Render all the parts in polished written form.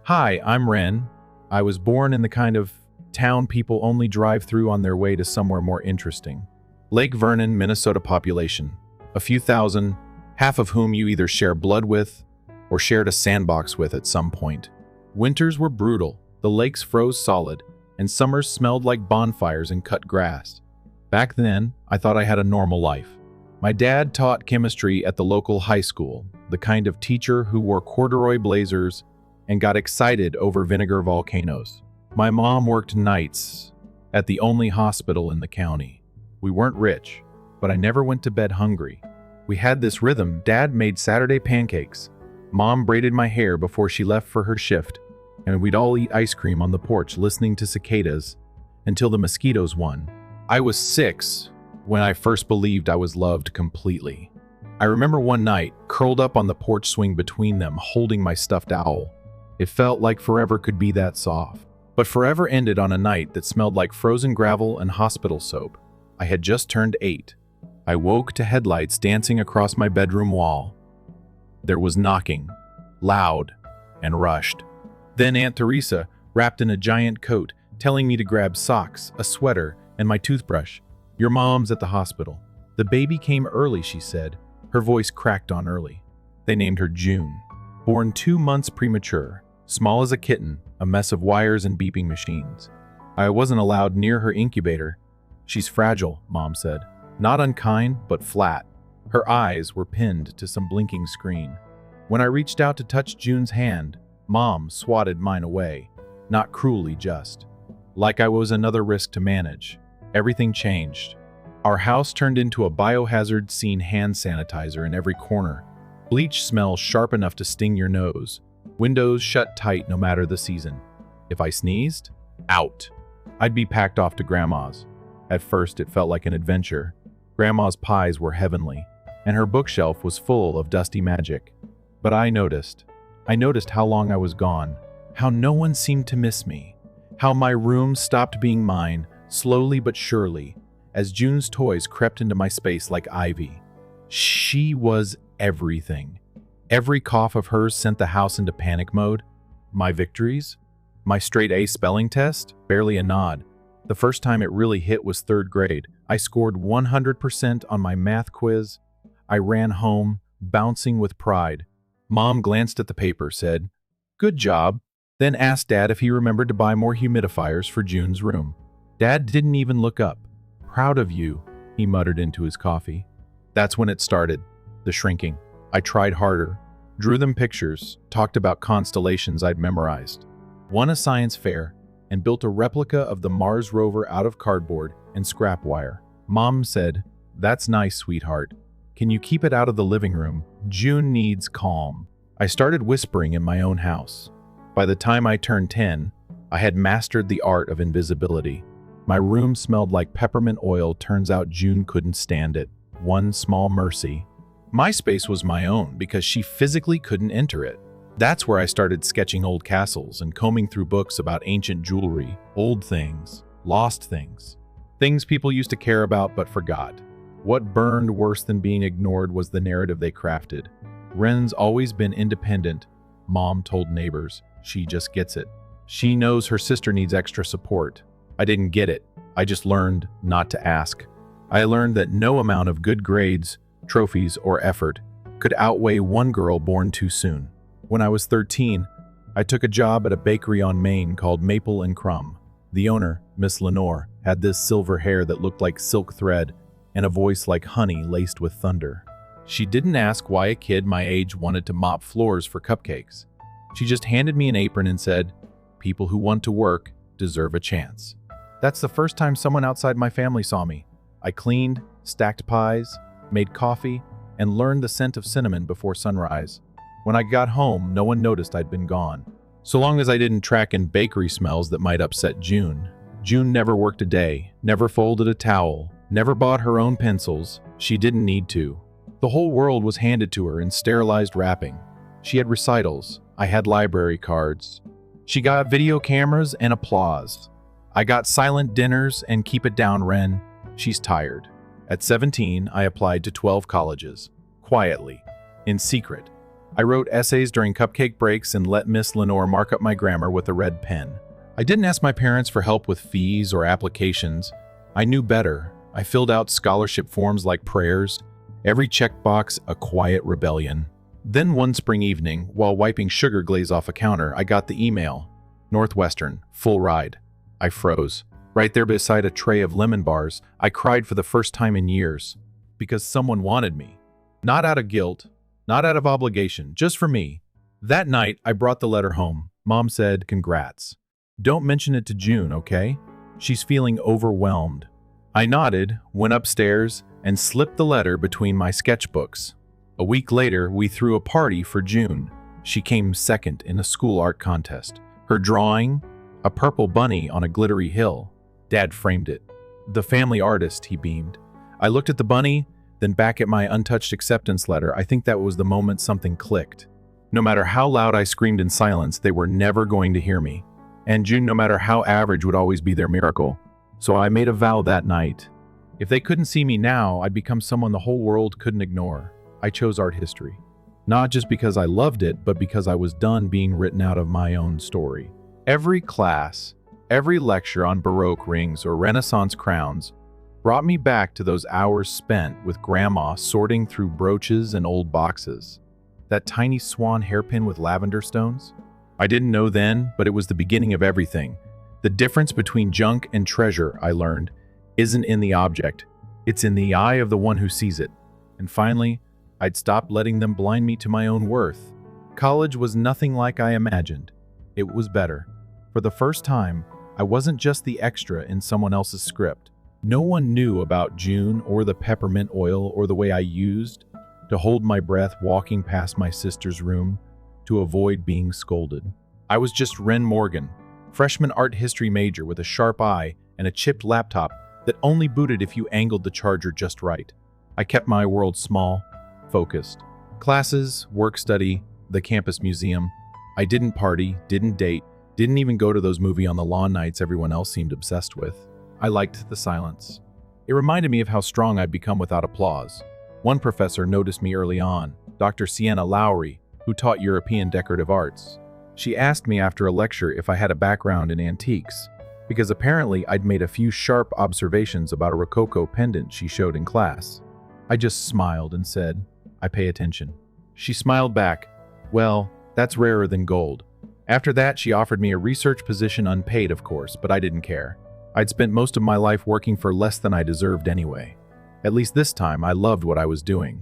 Hi, I'm Ren. I was born in the kind of town people only drive through on their way to somewhere more interesting. Lake Vernon, Minnesota population. A few thousand, half of whom you either share blood with or shared a sandbox with at some point. Winters were brutal, the lakes froze solid, and summers smelled like bonfires and cut grass. Back then, I thought I had a normal life. My dad taught chemistry at the local high school, the kind of teacher who wore corduroy blazers and got excited over vinegar volcanoes. My mom worked nights at the only hospital in the county. We weren't rich, but I never went to bed hungry. We had this rhythm. Dad made Saturday pancakes. Mom braided my hair before she left for her shift, and we'd all eat ice cream on the porch listening to cicadas until the mosquitoes won. I was 6 when I first believed I was loved completely. I remember one night, curled up on the porch swing between them, holding my stuffed owl. It felt like forever could be that soft. But forever ended on a night that smelled like frozen gravel and hospital soap. I had just turned 8. I woke to headlights dancing across my bedroom wall. There was knocking, loud, and rushed. Then Aunt Teresa, wrapped in a giant coat, telling me to grab socks, a sweater, and my toothbrush. Your mom's at the hospital. The baby came early, she said. Her voice cracked on early. They named her June. Born 2 months premature, small as a kitten, a mess of wires and beeping machines. I wasn't allowed near her incubator. She's fragile, Mom said. Not unkind, but flat. Her eyes were pinned to some blinking screen. When I reached out to touch June's hand, Mom swatted mine away, not cruelly, just. Like I was another risk to manage. Everything changed. Our house turned into a biohazard scene, hand sanitizer in every corner. Bleach smell sharp enough to sting your nose. Windows shut tight no matter the season. If I sneezed, out. I'd be packed off to Grandma's. At first, it felt like an adventure. Grandma's pies were heavenly, and her bookshelf was full of dusty magic. But I noticed how long I was gone, how no one seemed to miss me, how my room stopped being mine, slowly but surely, as June's toys crept into my space like ivy. She was everything. Every cough of hers sent the house into panic mode. My victories? My straight A spelling test? Barely a nod. The first time it really hit was 3rd grade. I scored 100% on my math quiz. I ran home, bouncing with pride. Mom glanced at the paper, said, "Good job," then asked Dad if he remembered to buy more humidifiers for June's room. Dad didn't even look up. "Proud of you," he muttered into his coffee. That's when it started, the shrinking. I tried harder, drew them pictures, talked about constellations I'd memorized, won a science fair, and built a replica of the Mars rover out of cardboard and scrap wire. Mom said, "That's nice, sweetheart. Can you keep it out of the living room? June needs calm." I started whispering in my own house. By the time I turned 10, I had mastered the art of invisibility. My room smelled like peppermint oil. Turns out June couldn't stand it. One small mercy. My space was my own because she physically couldn't enter it. That's where I started sketching old castles and combing through books about ancient jewelry, old things, lost things, things people used to care about but forgot. What burned worse than being ignored was the narrative they crafted. Ren's always been independent, Mom told neighbors. She just gets it. She knows her sister needs extra support. I didn't get it. I just learned not to ask. I learned that no amount of good grades, trophies, or effort could outweigh one girl born too soon. When I was 13, I took a job at a bakery on Main called Maple and Crumb. The owner, Miss Lenore, had this silver hair that looked like silk thread and a voice like honey laced with thunder. She didn't ask why a kid my age wanted to mop floors for cupcakes. She just handed me an apron and said, "People who want to work deserve a chance." That's the first time someone outside my family saw me. I cleaned, stacked pies, made coffee, and learned the scent of cinnamon before sunrise. When I got home, no one noticed I'd been gone. So long as I didn't track in bakery smells that might upset June. June never worked a day, never folded a towel, never bought her own pencils. She didn't need to. The whole world was handed to her in sterilized wrapping. She had recitals. I had library cards. She got video cameras and applause. I got silent dinners and keep it down, Ren. She's tired. At 17, I applied to 12 colleges. Quietly. In secret. I wrote essays during cupcake breaks and let Miss Lenore mark up my grammar with a red pen. I didn't ask my parents for help with fees or applications. I knew better. I filled out scholarship forms like prayers, every checkbox a quiet rebellion. Then one spring evening, while wiping sugar glaze off a counter, I got the email. Northwestern, full ride. I froze. Right there beside a tray of lemon bars, I cried for the first time in years. Because someone wanted me. Not out of guilt, not out of obligation, just for me. That night, I brought the letter home. Mom said, "Congrats. Don't mention it to June, okay? She's feeling overwhelmed." I nodded, went upstairs, and slipped the letter between my sketchbooks. A week later, we threw a party for June. She came second in a school art contest. Her drawing, a purple bunny on a glittery hill. Dad framed it. "The family artist," he beamed. I looked at the bunny, then back at my untouched acceptance letter. I think that was the moment something clicked. No matter how loud I screamed in silence, they were never going to hear me. And June, no matter how average, would always be their miracle. So I made a vow that night. If they couldn't see me now, I'd become someone the whole world couldn't ignore. I chose art history. Not just because I loved it, but because I was done being written out of my own story. Every class, every lecture on Baroque rings or Renaissance crowns brought me back to those hours spent with Grandma sorting through brooches and old boxes. That tiny swan hairpin with lavender stones? I didn't know then, but it was the beginning of everything. The difference between junk and treasure, I learned, isn't in the object. It's in the eye of the one who sees it. And finally, I'd stopped letting them blind me to my own worth. College was nothing like I imagined. It was better. For the first time, I wasn't just the extra in someone else's script. No one knew about June or the peppermint oil or the way I used to hold my breath walking past my sister's room to avoid being scolded. I was just Ren Morgan, freshman art history major with a sharp eye and a chipped laptop that only booted if you angled the charger just right. I kept my world small, focused. Classes, work study, the campus museum. I didn't party, didn't date, didn't even go to those movie on the lawn nights everyone else seemed obsessed with. I liked the silence. It reminded me of how strong I'd become without applause. One professor noticed me early on, Dr. Sienna Lowry, who taught European decorative arts. She asked me after a lecture if I had a background in antiques, because apparently I'd made a few sharp observations about a Rococo pendant she showed in class. I just smiled and said, "I pay attention." She smiled back, "Well, that's rarer than gold." After that, she offered me a research position, unpaid of course, but I didn't care. I'd spent most of my life working for less than I deserved anyway. At least this time, I loved what I was doing.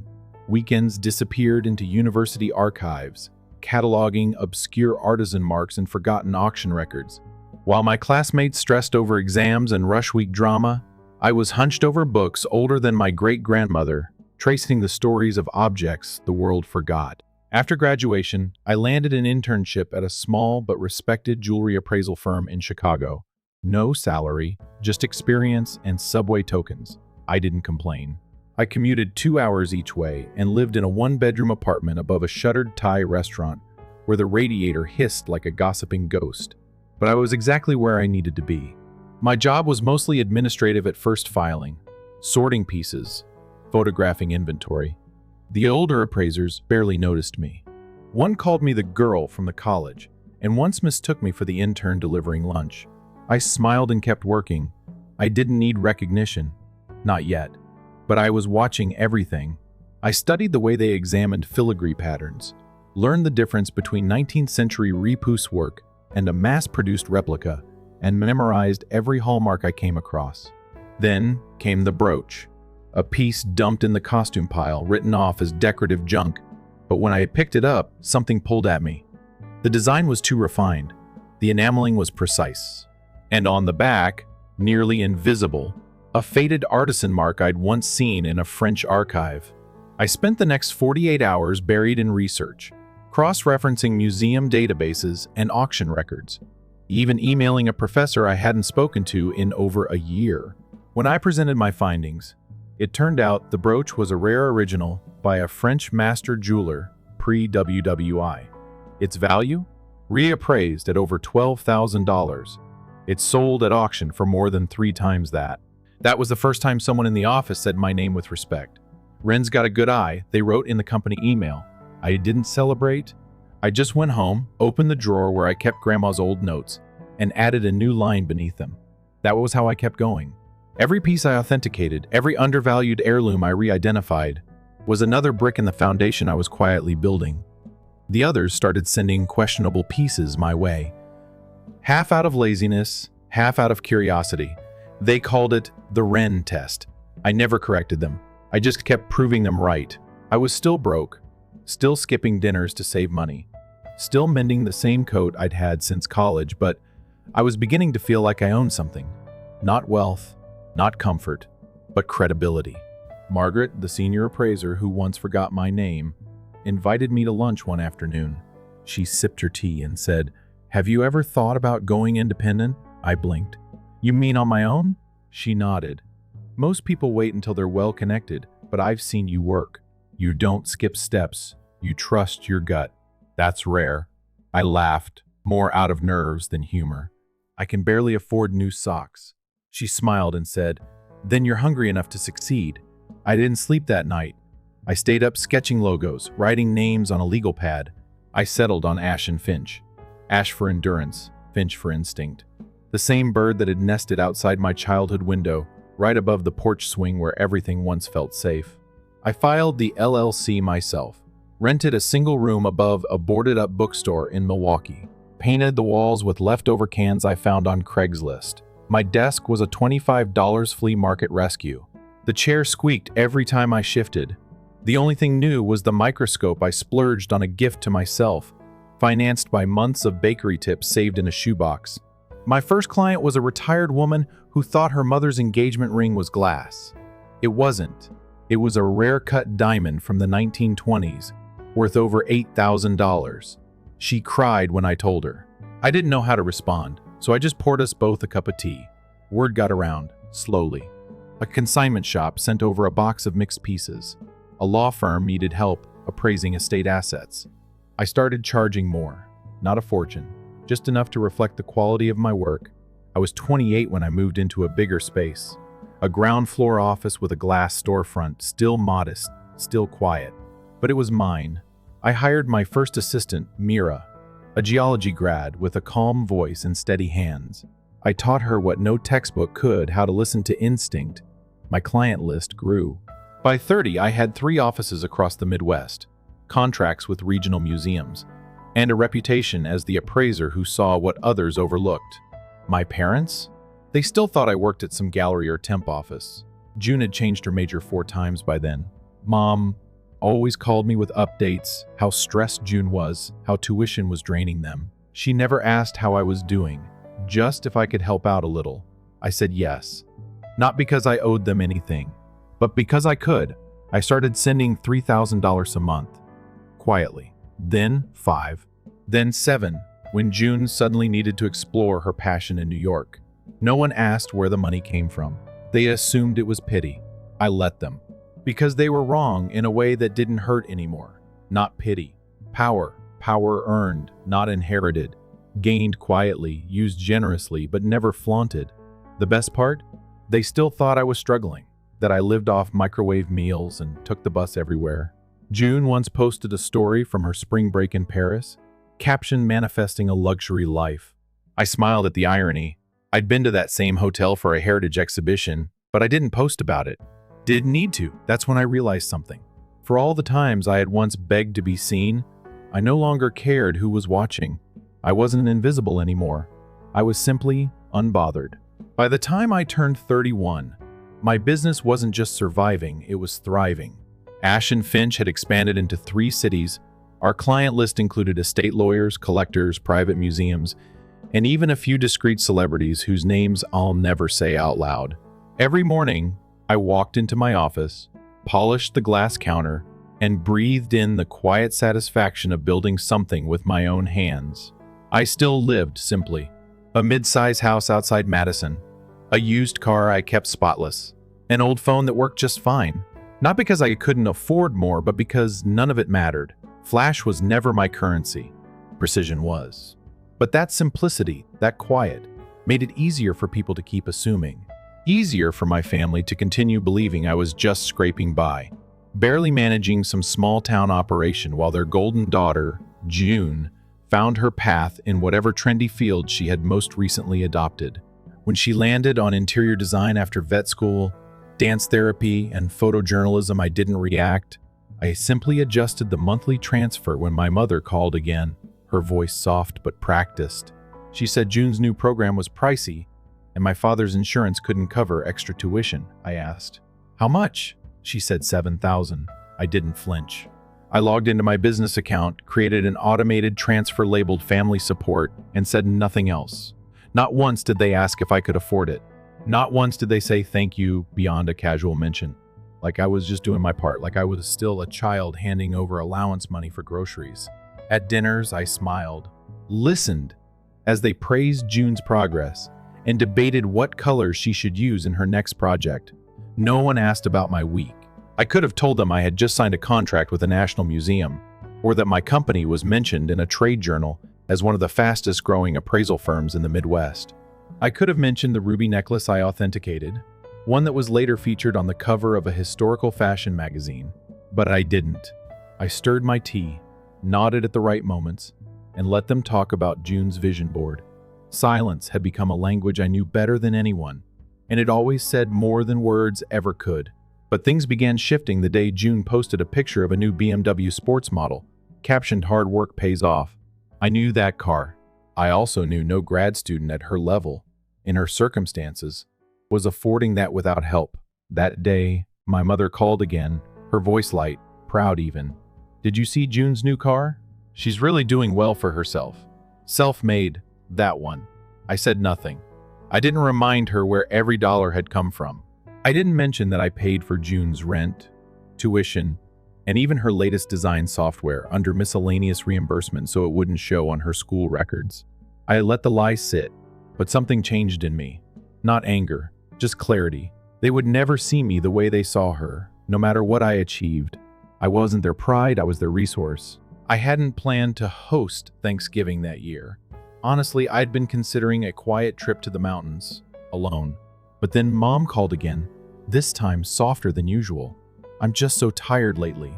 Weekends disappeared into university archives, cataloging obscure artisan marks and forgotten auction records. While my classmates stressed over exams and rush week drama, I was hunched over books older than my great-grandmother, tracing the stories of objects the world forgot. After graduation, I landed an internship at a small but respected jewelry appraisal firm in Chicago. No salary, just experience and subway tokens. I didn't complain. I commuted 2 hours each way and lived in a one-bedroom apartment above a shuttered Thai restaurant where the radiator hissed like a gossiping ghost. But I was exactly where I needed to be. My job was mostly administrative at first, filing, sorting pieces, photographing inventory. The older appraisers barely noticed me. One called me the girl from the college and once mistook me for the intern delivering lunch. I smiled and kept working. I didn't need recognition. Not yet. But I was watching everything. I studied the way they examined filigree patterns, learned the difference between 19th century repousse work and a mass-produced replica, and memorized every hallmark I came across. Then came the brooch, a piece dumped in the costume pile, written off as decorative junk. But when I picked it up, something pulled at me. The design was too refined. The enameling was precise. And on the back, nearly invisible, a faded artisan mark I'd once seen in a French archive. I spent the next 48 hours buried in research, cross-referencing museum databases and auction records, even emailing a professor I hadn't spoken to in over a year. When I presented my findings, it turned out the brooch was a rare original by a French master jeweler pre-WWI. Its value? Reappraised at over $12,000. It sold at auction for more than 3 times that. That was the first time someone in the office said my name with respect. "Ren's got a good eye," they wrote in the company email. I didn't celebrate. I just went home, opened the drawer where I kept Grandma's old notes, and added a new line beneath them. That was how I kept going. Every piece I authenticated, every undervalued heirloom I re-identified, was another brick in the foundation I was quietly building. The others started sending questionable pieces my way. Half out of laziness, half out of curiosity. They called it the Wren test. I never corrected them. I just kept proving them right. I was still broke, still skipping dinners to save money, still mending the same coat I'd had since college, but I was beginning to feel like I owned something. Not wealth, not comfort, but credibility. Margaret, the senior appraiser who once forgot my name, invited me to lunch one afternoon. She sipped her tea and said, "Have you ever thought about going independent?" I blinked. "You mean on my own?" She nodded. "Most people wait until they're well connected, but I've seen you work. You don't skip steps. You trust your gut. That's rare." I laughed, more out of nerves than humor. "I can barely afford new socks." She smiled and said, "Then you're hungry enough to succeed." I didn't sleep that night. I stayed up sketching logos, writing names on a legal pad. I settled on Ash and Finch. Ash for endurance, Finch for instinct. The same bird that had nested outside my childhood window, right above the porch swing where everything once felt safe. I filed the LLC myself, rented a single room above a boarded-up bookstore in Milwaukee, painted the walls with leftover cans I found on Craigslist. My desk was a $25 flea market rescue. The chair squeaked every time I shifted. The only thing new was the microscope I splurged on a gift to myself, financed by months of bakery tips saved in a shoebox. My first client was a retired woman who thought her mother's engagement ring was glass. It wasn't. It was a rare-cut diamond from the 1920s, worth over $8,000. She cried when I told her. I didn't know how to respond, so I just poured us both a cup of tea. Word got around, slowly. A consignment shop sent over a box of mixed pieces. A law firm needed help appraising estate assets. I started charging more, not a fortune, just enough to reflect the quality of my work. I was 28 when I moved into a bigger space. A ground floor office with a glass storefront, still modest, still quiet. But it was mine. I hired my first assistant, Mira, a geology grad with a calm voice and steady hands. I taught her what no textbook could, how to listen to instinct. My client list grew. By 30, I had 3 offices across the Midwest, contracts with regional museums, and a reputation as the appraiser who saw what others overlooked. My parents? They still thought I worked at some gallery or temp office. June had changed her major 4 times by then. Mom always called me with updates, how stressed June was, how tuition was draining them. She never asked how I was doing, just if I could help out a little. I said yes. Not because I owed them anything, but because I could. I started sending $3,000 a month, quietly. Then 5, then 7, when June suddenly needed to explore her passion in New York. No one asked where the money came from. They assumed it was pity. I let them. Because they were wrong in a way that didn't hurt anymore. Not pity. Power. Power earned, not inherited. Gained quietly, used generously, but never flaunted. The best part? They still thought I was struggling, that I lived off microwave meals and took the bus everywhere. June once posted a story from her spring break in Paris, caption manifesting a luxury life. I smiled at the irony. I'd been to that same hotel for a heritage exhibition, but I didn't post about it. Didn't need to. That's when I realized something. For all the times I had once begged to be seen, I no longer cared who was watching. I wasn't invisible anymore. I was simply unbothered. By the time I turned 31, my business wasn't just surviving, it was thriving. Ash and Finch had expanded into 3 cities. Our client list included estate lawyers, collectors, private museums, and even a few discreet celebrities whose names I'll never say out loud. Every morning, I walked into my office, polished the glass counter, and breathed in the quiet satisfaction of building something with my own hands. I still lived simply. A mid-size house outside Madison, a used car I kept spotless, an old phone that worked just fine. Not because I couldn't afford more, but because none of it mattered. Flash was never my currency. Precision was. But that simplicity, that quiet, made it easier for people to keep assuming. Easier for my family to continue believing I was just scraping by. barely managing some small-town operation while their golden daughter, June, found her path in whatever trendy field she had most recently adopted. When she landed on interior design after vet school, dance therapy, and photojournalism, I didn't react. I simply adjusted the monthly transfer when my mother called again, her voice soft but practiced. She said June's new program was pricey, and my father's insurance couldn't cover extra tuition. I asked, "How much?" She said $7,000. I didn't flinch. I logged into my business account, created an automated transfer labeled family support, and said nothing else. Not once did they ask if I could afford it. Not once did they say thank you beyond a casual mention. Like I was just doing my part, like I was still a child handing over allowance money for groceries. At dinners, I smiled, listened as they praised June's progress, and debated what colors she should use in her next project. No one asked about my week. I could have told them I had just signed a contract with a national museum, or that my company was mentioned in a trade journal as one of the fastest growing appraisal firms in the Midwest. I could have mentioned the ruby necklace I authenticated, one that was later featured on the cover of a historical fashion magazine, but I didn't. I stirred my tea, nodded at the right moments, and let them talk about June's vision board. Silence had become a language I knew better than anyone, and it always said more than words ever could. But things began shifting the day June posted a picture of a new BMW sports model, captioned "Hard work pays off." I knew that car. I also knew no grad student at her level, in her circumstances, was affording that without help. That day, my mother called again, her voice light, proud even. "Did you see June's new car? She's really doing well for herself. Self-made, that one." I said nothing. I didn't remind her where every dollar had come from. I didn't mention that I paid for June's rent, tuition, and even her latest design software under miscellaneous reimbursement so it wouldn't show on her school records. I let the lie sit, but something changed in me. Not anger, just clarity. They would never see me the way they saw her, no matter what I achieved. I wasn't their pride, I was their resource. I hadn't planned to host Thanksgiving that year. Honestly, I'd been considering a quiet trip to the mountains, alone. But then Mom called again, this time softer than usual. "I'm just so tired lately.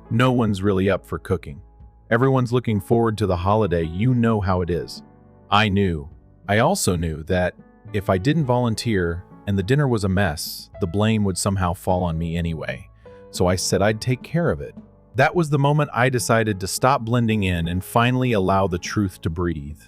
No one's really up for cooking. Everyone's looking forward to the holiday, you know how it is." I knew. I also knew that if I didn't volunteer and the dinner was a mess, the blame would somehow fall on me anyway. So I said I'd take care of it. That was the moment I decided to stop blending in and finally allow the truth to breathe.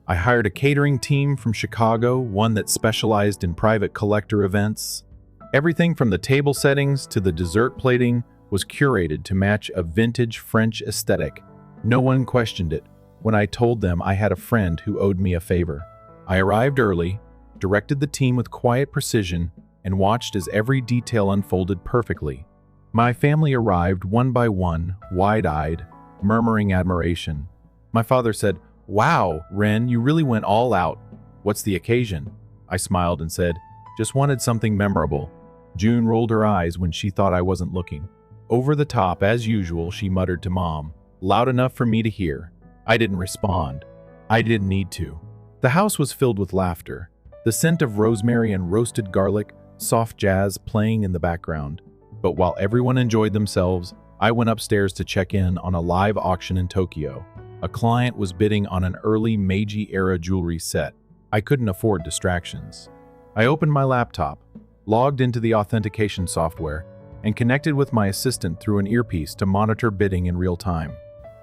I hired a catering team from Chicago, one that specialized in private collector events. Everything from the table settings to the dessert plating was curated to match a vintage French aesthetic. No one questioned it when I told them I had a friend who owed me a favor. I arrived early, directed the team with quiet precision, and watched as every detail unfolded perfectly. My family arrived one by one, wide-eyed, murmuring admiration. My father said, "Wow, Ren, you really went all out. What's the occasion?" I smiled and said, "Just wanted something memorable." June rolled her eyes when she thought I wasn't looking. Over the top, as usual, she muttered to Mom, loud enough for me to hear. I didn't respond. I didn't need to. The house was filled with laughter, the scent of rosemary and roasted garlic, soft jazz playing in the background. But while everyone enjoyed themselves, I went upstairs to check in on a live auction in Tokyo. A client was bidding on an early Meiji-era jewelry set. I couldn't afford distractions. I opened my laptop, logged into the authentication software, and connected with my assistant through an earpiece to monitor bidding in real time.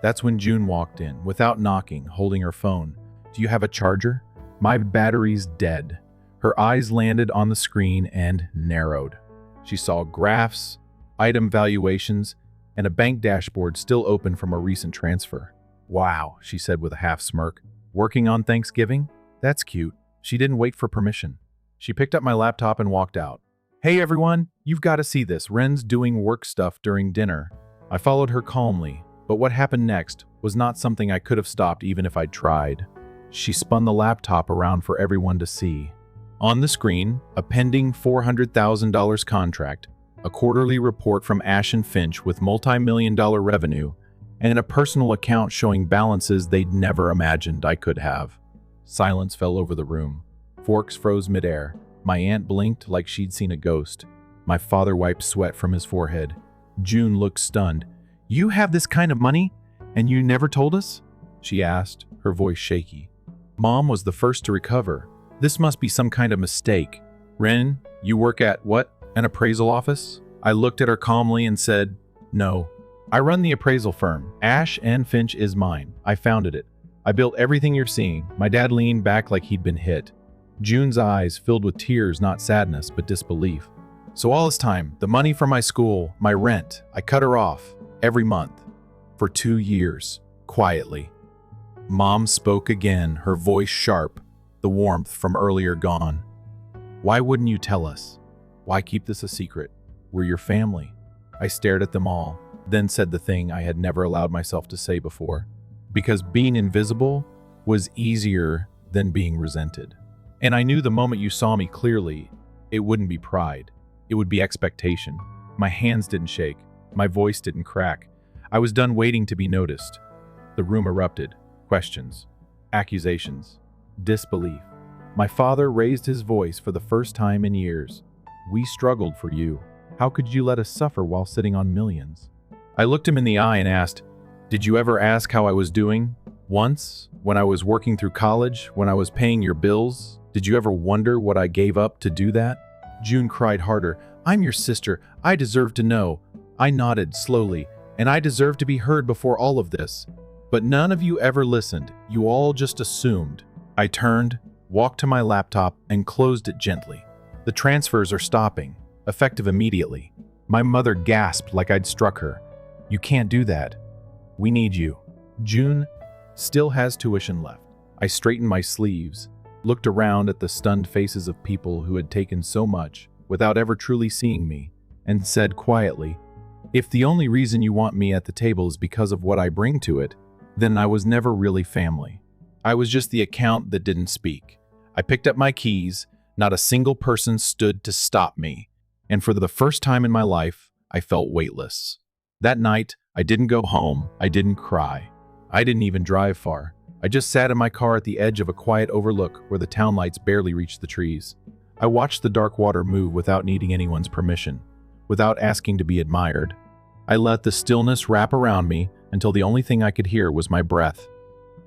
That's when June walked in, without knocking, holding her phone. "Do you have a charger? My battery's dead." Her eyes landed on the screen and narrowed. She saw graphs, item valuations, and a bank dashboard still open from a recent transfer. "Wow," she said with a half smirk. "Working on Thanksgiving? That's cute." She didn't wait for permission. She picked up my laptop and walked out. "Hey everyone, you've got to see this. Ren's doing work stuff during dinner." I followed her calmly, but what happened next was not something I could have stopped even if I'd tried. She spun the laptop around for everyone to see. On the screen, a pending $400,000 contract, a quarterly report from Ash and Finch with multi-million-dollar revenue, and a personal account showing balances they'd never imagined I could have. Silence fell over the room. Forks froze midair. My aunt blinked like she'd seen a ghost. My father wiped sweat from his forehead. June looked stunned. "You have this kind of money, and you never told us?" she asked, her voice shaky. Mom was the first to recover. "This must be some kind of mistake. Ren, you work at what? An appraisal office?" I looked at her calmly and said, "No. I run the appraisal firm. Ash and Finch is mine. I founded it. I built everything you're seeing." My dad leaned back like he'd been hit. June's eyes filled with tears, not sadness, but disbelief. "So all this time, the money for my school, my rent, I cut her off every month. For 2 years, quietly." Mom spoke again, her voice sharp, the warmth from earlier gone. "Why wouldn't you tell us? Why keep this a secret? We're your family." I stared at them all, then said the thing I had never allowed myself to say before. Because being invisible was easier than being resented. And I knew the moment you saw me clearly, it wouldn't be pride. It would be expectation. My hands didn't shake. My voice didn't crack. I was done waiting to be noticed. The room erupted. Questions. Accusations. Disbelief. My father raised his voice for the first time in years. "We struggled for you. How could you let us suffer while sitting on millions?" I looked him in the eye and asked, "Did you ever ask how I was doing? Once, when I was working through college, when I was paying your bills, did you ever wonder what I gave up to do that?" June cried harder. "I'm your sister. I deserve to know." I nodded slowly, "And I deserve to be heard before all of this. But none of you ever listened. You all just assumed." I turned, walked to my laptop, and closed it gently. "The transfers are stopping, effective immediately." My mother gasped like I'd struck her. "You can't do that. We need you." June still has tuition left. I straightened my sleeves, looked around at the stunned faces of people who had taken so much without ever truly seeing me, and said quietly, "If the only reason you want me at the table is because of what I bring to it, then I was never really family. I was just the account that didn't speak." I picked up my keys. Not a single person stood to stop me. And for the first time in my life, I felt weightless. That night, I didn't go home. I didn't cry. I didn't even drive far. I just sat in my car at the edge of a quiet overlook where the town lights barely reached the trees. I watched the dark water move without needing anyone's permission, without asking to be admired. I let the stillness wrap around me until the only thing I could hear was my breath.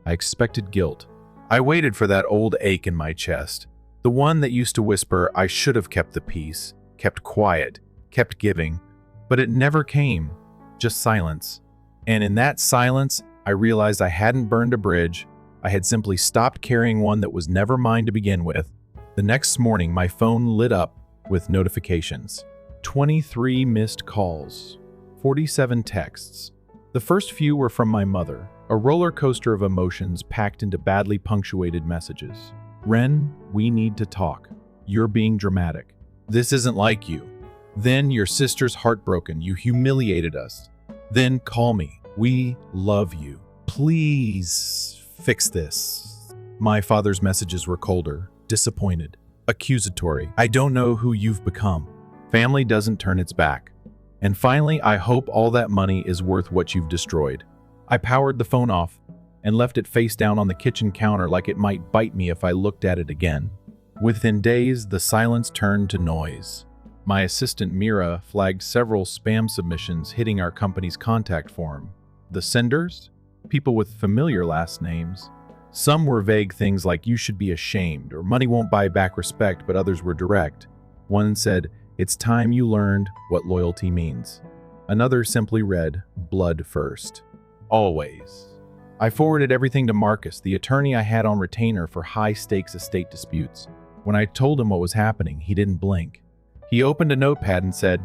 I expected guilt. I waited for that old ache in my chest, the one that used to whisper, I should have kept the peace, kept quiet, kept giving. But it never came, just silence. And in that silence, I realized I hadn't burned a bridge. I had simply stopped carrying one that was never mine to begin with. The next morning, my phone lit up with notifications. 23 missed calls, 47 texts. The first few were from my mother, a roller coaster of emotions packed into badly punctuated messages. "Ren, we need to talk. You're being dramatic. This isn't like you. Then your sister's heartbroken. You humiliated us. Then call me. We love you. Please fix this." My father's messages were colder, disappointed, accusatory. "I don't know who you've become. Family doesn't turn its back. And finally, I hope all that money is worth what you've destroyed." I powered the phone off and left it face down on the kitchen counter like it might bite me if I looked at it again. Within days, the silence turned to noise. My assistant Mira flagged several spam submissions hitting our company's contact form. The senders? People with familiar last names. Some were vague things like "you should be ashamed" or "money won't buy back respect," but others were direct. One said, "It's time you learned what loyalty means." Another simply read, "Blood first. Always." I forwarded everything to Marcus, the attorney I had on retainer for high-stakes estate disputes. When I told him what was happening, he didn't blink. He opened a notepad and said,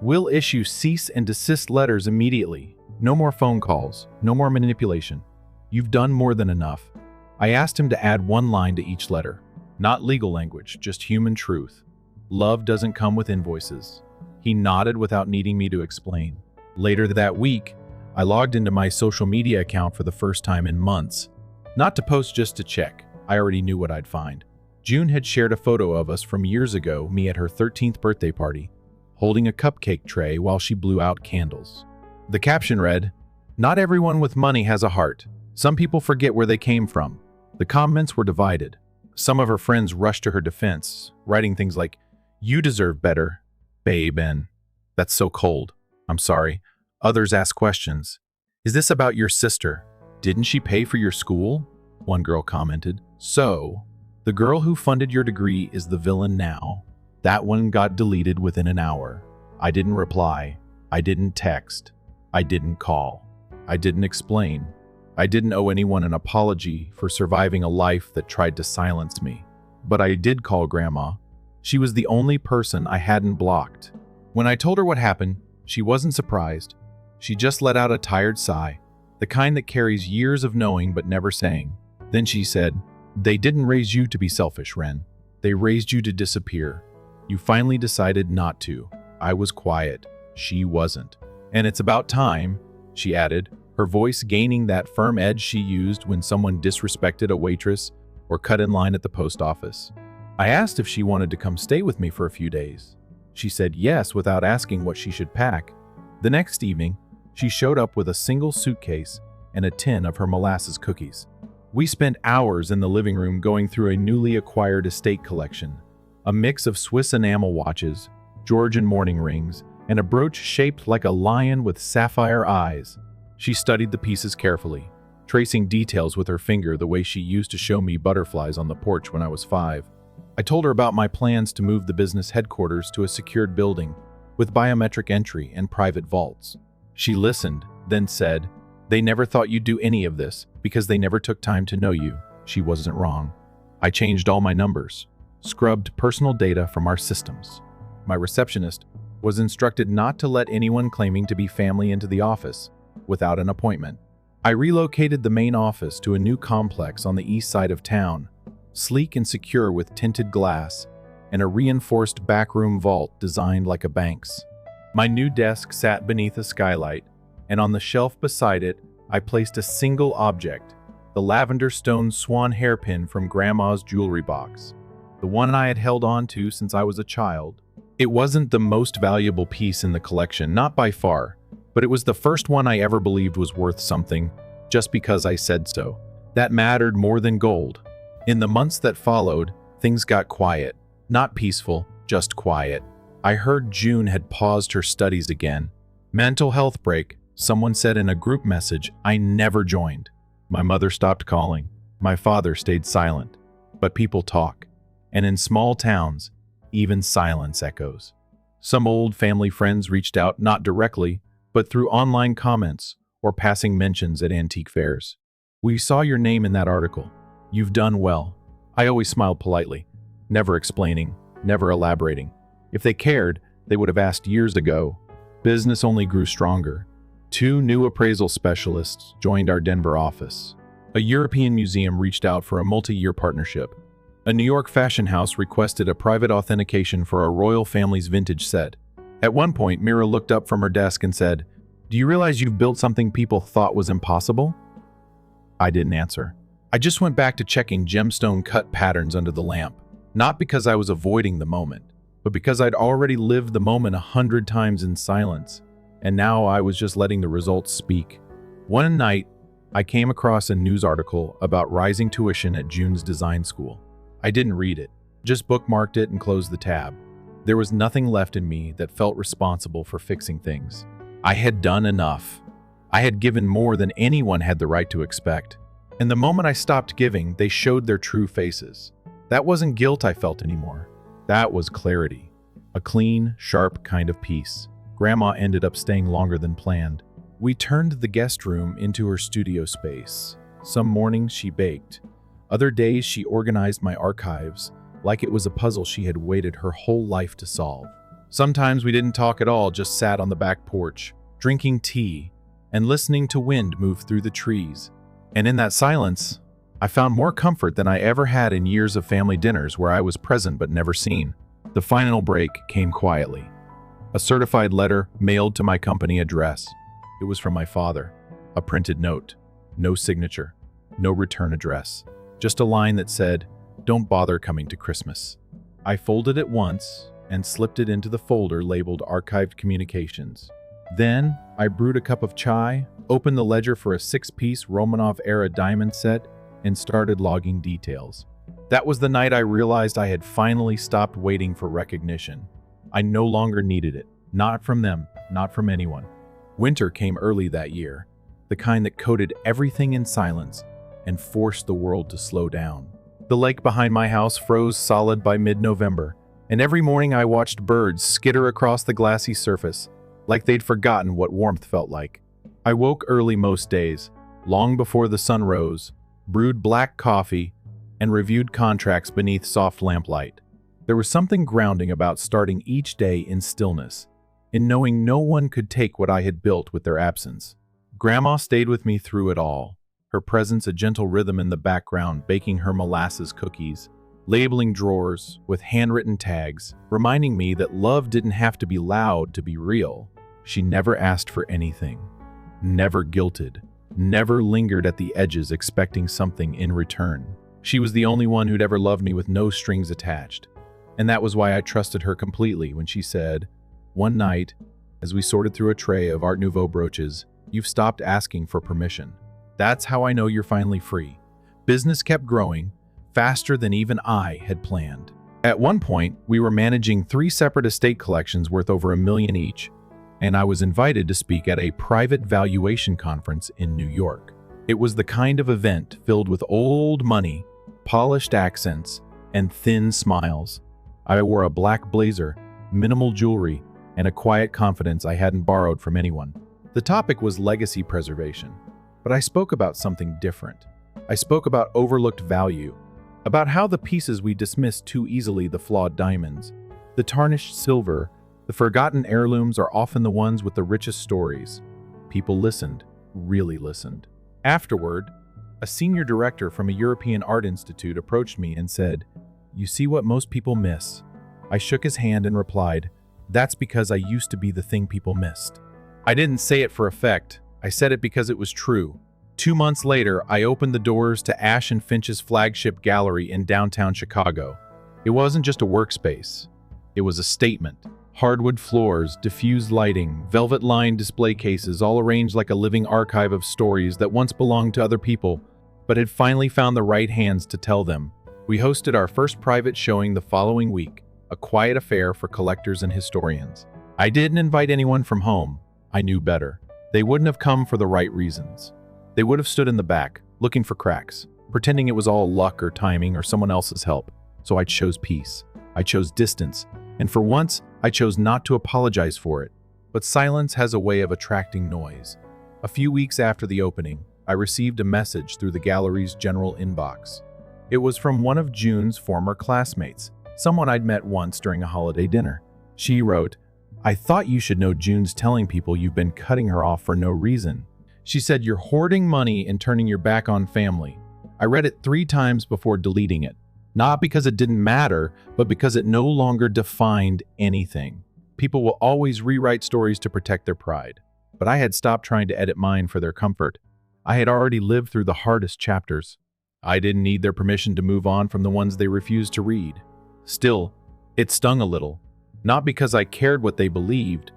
"We'll issue cease and desist letters immediately. No more phone calls, no more manipulation. You've done more than enough." I asked him to add one line to each letter. Not legal language, just human truth. Love doesn't come with invoices. He nodded without needing me to explain. Later that week, I logged into my social media account for the first time in months. Not to post, just to check. I already knew what I'd find. June had shared a photo of us from years ago, me at her 13th birthday party, holding a cupcake tray while she blew out candles. The caption read, "Not everyone with money has a heart. Some people forget where they came from." The comments were divided. Some of her friends rushed to her defense, writing things like, "You deserve better, babe," and "That's so cold." I'm sorry. Others asked questions. Is this about your sister? Didn't she pay for your school? One girl commented. So, the girl who funded your degree is the villain now. That one got deleted within an hour. I didn't reply. I didn't text. I didn't call. I didn't explain. I didn't owe anyone an apology for surviving a life that tried to silence me. But I did call Grandma. She was the only person I hadn't blocked. When I told her what happened, she wasn't surprised. She just let out a tired sigh, the kind that carries years of knowing but never saying. Then she said, "They didn't raise you to be selfish, Ren. They raised you to disappear. You finally decided not to. I was quiet. She wasn't. And it's about time," she added, her voice gaining that firm edge she used when someone disrespected a waitress or cut in line at the post office. I asked if she wanted to come stay with me for a few days. She said yes without asking what she should pack. The next evening, she showed up with a single suitcase and a tin of her molasses cookies. We spent hours in the living room going through a newly acquired estate collection, a mix of Swiss enamel watches, Georgian mourning rings, and a brooch shaped like a lion with sapphire eyes. She studied the pieces carefully, tracing details with her finger the way she used to show me butterflies on the porch when I was 5. I told her about my plans to move the business headquarters to a secured building with biometric entry and private vaults. She listened, then said, "They never thought you'd do any of this because they never took time to know you." She wasn't wrong. I changed all my numbers, scrubbed personal data from our systems. My receptionist was instructed not to let anyone claiming to be family into the office without an appointment. I relocated the main office to a new complex on the east side of town, sleek and secure with tinted glass and a reinforced backroom vault designed like a bank's. My new desk sat beneath a skylight, and on the shelf beside it, I placed a single object, the lavender stone swan hairpin from Grandma's jewelry box, the one I had held on to since I was a child. It wasn't the most valuable piece in the collection, not by far, but it was the first one I ever believed was worth something, just because I said so. That mattered more than gold. In the months that followed, things got quiet. Not peaceful, just quiet. I heard June had paused her studies again. Mental health break, someone said in a group message I never joined. My mother stopped calling. My father stayed silent. But people talk. And in small towns, even silence echoes. Some old family friends reached out, not directly, but through online comments or passing mentions at antique fairs. "We saw your name in that article. You've done well." I always smiled politely, never explaining, never elaborating. If they cared, they would have asked years ago. Business only grew stronger. 2 new appraisal specialists joined our Denver office. A European museum reached out for a multi-year partnership. A New York fashion house requested a private authentication for a royal family's vintage set. At one point, Mira looked up from her desk and said, "Do you realize you've built something people thought was impossible?" I didn't answer. I just went back to checking gemstone cut patterns under the lamp, not because I was avoiding the moment, but because I'd already lived the moment 100 times in silence, and now I was just letting the results speak. One night, I came across a news article about rising tuition at June's design school. I didn't read it, just bookmarked it and closed the tab. There was nothing left in me that felt responsible for fixing things. I had done enough. I had given more than anyone had the right to expect. And the moment I stopped giving, they showed their true faces. That wasn't guilt I felt anymore. That was clarity. A clean, sharp kind of peace. Grandma ended up staying longer than planned. We turned the guest room into her studio space. Some mornings she baked. Other days she organized my archives, like it was a puzzle she had waited her whole life to solve. Sometimes we didn't talk at all, just sat on the back porch, drinking tea, and listening to wind move through the trees. And in that silence, I found more comfort than I ever had in years of family dinners where I was present but never seen. The final break came quietly. A certified letter mailed to my company address. It was from my father. A printed note. No signature. No return address. Just a line that said, "Don't bother coming to Christmas." I folded it once and slipped it into the folder labeled Archived Communications. Then I brewed a cup of chai, opened the ledger for a 6-piece Romanov-era diamond set, and started logging details. That was the night I realized I had finally stopped waiting for recognition. I no longer needed it. Not from them, not from anyone. Winter came early that year, the kind that coated everything in silence and forced the world to slow down. The lake behind my house froze solid by mid-November, and every morning I watched birds skitter across the glassy surface, like they'd forgotten what warmth felt like. I woke early most days, long before the sun rose, brewed black coffee, and reviewed contracts beneath soft lamplight. There was something grounding about starting each day in stillness, in knowing no one could take what I had built with their absence. Grandma stayed with me through it all, her presence a gentle rhythm in the background, baking her molasses cookies, labeling drawers with handwritten tags, reminding me that love didn't have to be loud to be real. She never asked for anything, never guilted, never lingered at the edges expecting something in return. She was the only one who'd ever loved me with no strings attached. And that was why I trusted her completely when she said, one night, as we sorted through a tray of Art Nouveau brooches, "You've stopped asking for permission. That's how I know you're finally free." Business kept growing, faster than even I had planned. At one point, we were managing 3 separate estate collections worth over $1 million each, and I was invited to speak at a private valuation conference in New York. It was the kind of event filled with old money, polished accents, and thin smiles. I wore a black blazer, minimal jewelry, and a quiet confidence I hadn't borrowed from anyone. The topic was legacy preservation, but I spoke about something different. I spoke about overlooked value, about how the pieces we dismiss too easily, the flawed diamonds, the tarnished silver, the forgotten heirlooms, are often the ones with the richest stories. People listened, really listened. Afterward, a senior director from a European art institute approached me and said, "You see what most people miss." I shook his hand and replied, "That's because I used to be the thing people missed." I didn't say it for effect. I said it because it was true. 2 months later, I opened the doors to Ash and Finch's flagship gallery in downtown Chicago. It wasn't just a workspace. It was a statement. Hardwood floors, diffused lighting, velvet-lined display cases, all arranged like a living archive of stories that once belonged to other people, but had finally found the right hands to tell them. We hosted our first private showing the following week, a quiet affair for collectors and historians. I didn't invite anyone from home. I knew better. They wouldn't have come for the right reasons. They would have stood in the back, looking for cracks, pretending it was all luck or timing or someone else's help. So I chose peace. I chose distance. And for once, I chose not to apologize for it. But silence has a way of attracting noise. A few weeks after the opening, I received a message through the gallery's general inbox. It was from one of June's former classmates, someone I'd met once during a holiday dinner. She wrote, "I thought you should know June's telling people you've been cutting her off for no reason. She said you're hoarding money and turning your back on family." I read it 3 times before deleting it. Not because it didn't matter, but because it no longer defined anything. People will always rewrite stories to protect their pride. But I had stopped trying to edit mine for their comfort. I had already lived through the hardest chapters. I didn't need their permission to move on from the ones they refused to read. Still, it stung a little. Not because I cared what they believed,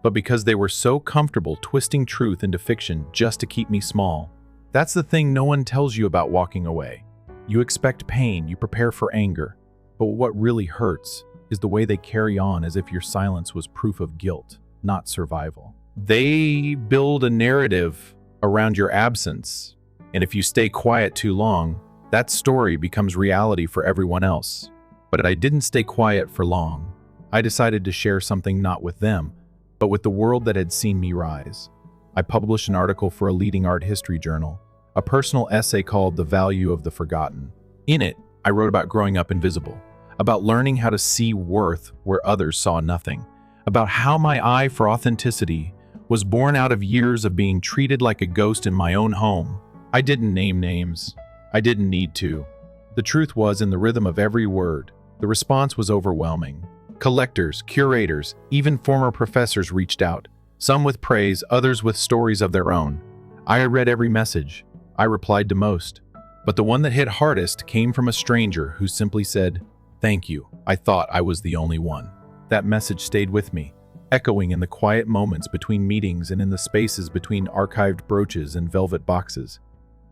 but because they were so comfortable twisting truth into fiction just to keep me small. That's the thing no one tells you about walking away. You expect pain, you prepare for anger, but what really hurts is the way they carry on as if your silence was proof of guilt, not survival. They build a narrative around your absence, and if you stay quiet too long, that story becomes reality for everyone else. But I didn't stay quiet for long. I decided to share something not with them, but with the world that had seen me rise. I published an article for a leading art history journal, a personal essay called The Value of the Forgotten. In it, I wrote about growing up invisible, about learning how to see worth where others saw nothing, about how my eye for authenticity was born out of years of being treated like a ghost in my own home. I didn't name names. I didn't need to. The truth was in the rhythm of every word. The response was overwhelming. Collectors, curators, even former professors reached out, some with praise, others with stories of their own. I read every message. I replied to most. But the one that hit hardest came from a stranger who simply said, "Thank you. I thought I was the only one." That message stayed with me, echoing in the quiet moments between meetings and in the spaces between archived brooches and velvet boxes.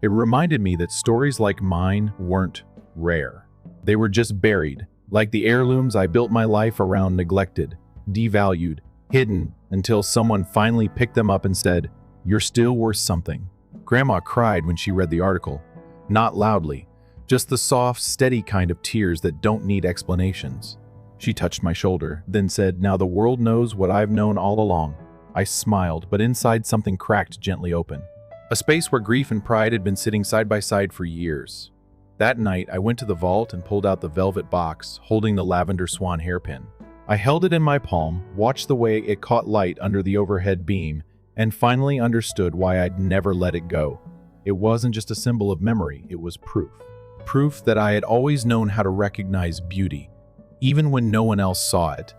It reminded me that stories like mine weren't rare. They were just buried, like the heirlooms I built my life around, neglected, devalued, hidden until someone finally picked them up and said, "You're still worth something." Grandma cried when she read the article. Not loudly, just the soft, steady kind of tears that don't need explanations. She touched my shoulder, then said, "Now the world knows what I've known all along." I smiled, but inside something cracked gently open. A space where grief and pride had been sitting side by side for years. That night, I went to the vault and pulled out the velvet box, holding the lavender swan hairpin. I held it in my palm, watched the way it caught light under the overhead beam, and finally understood why I'd never let it go. It wasn't just a symbol of memory, it was proof. Proof that I had always known how to recognize beauty, even when no one else saw it.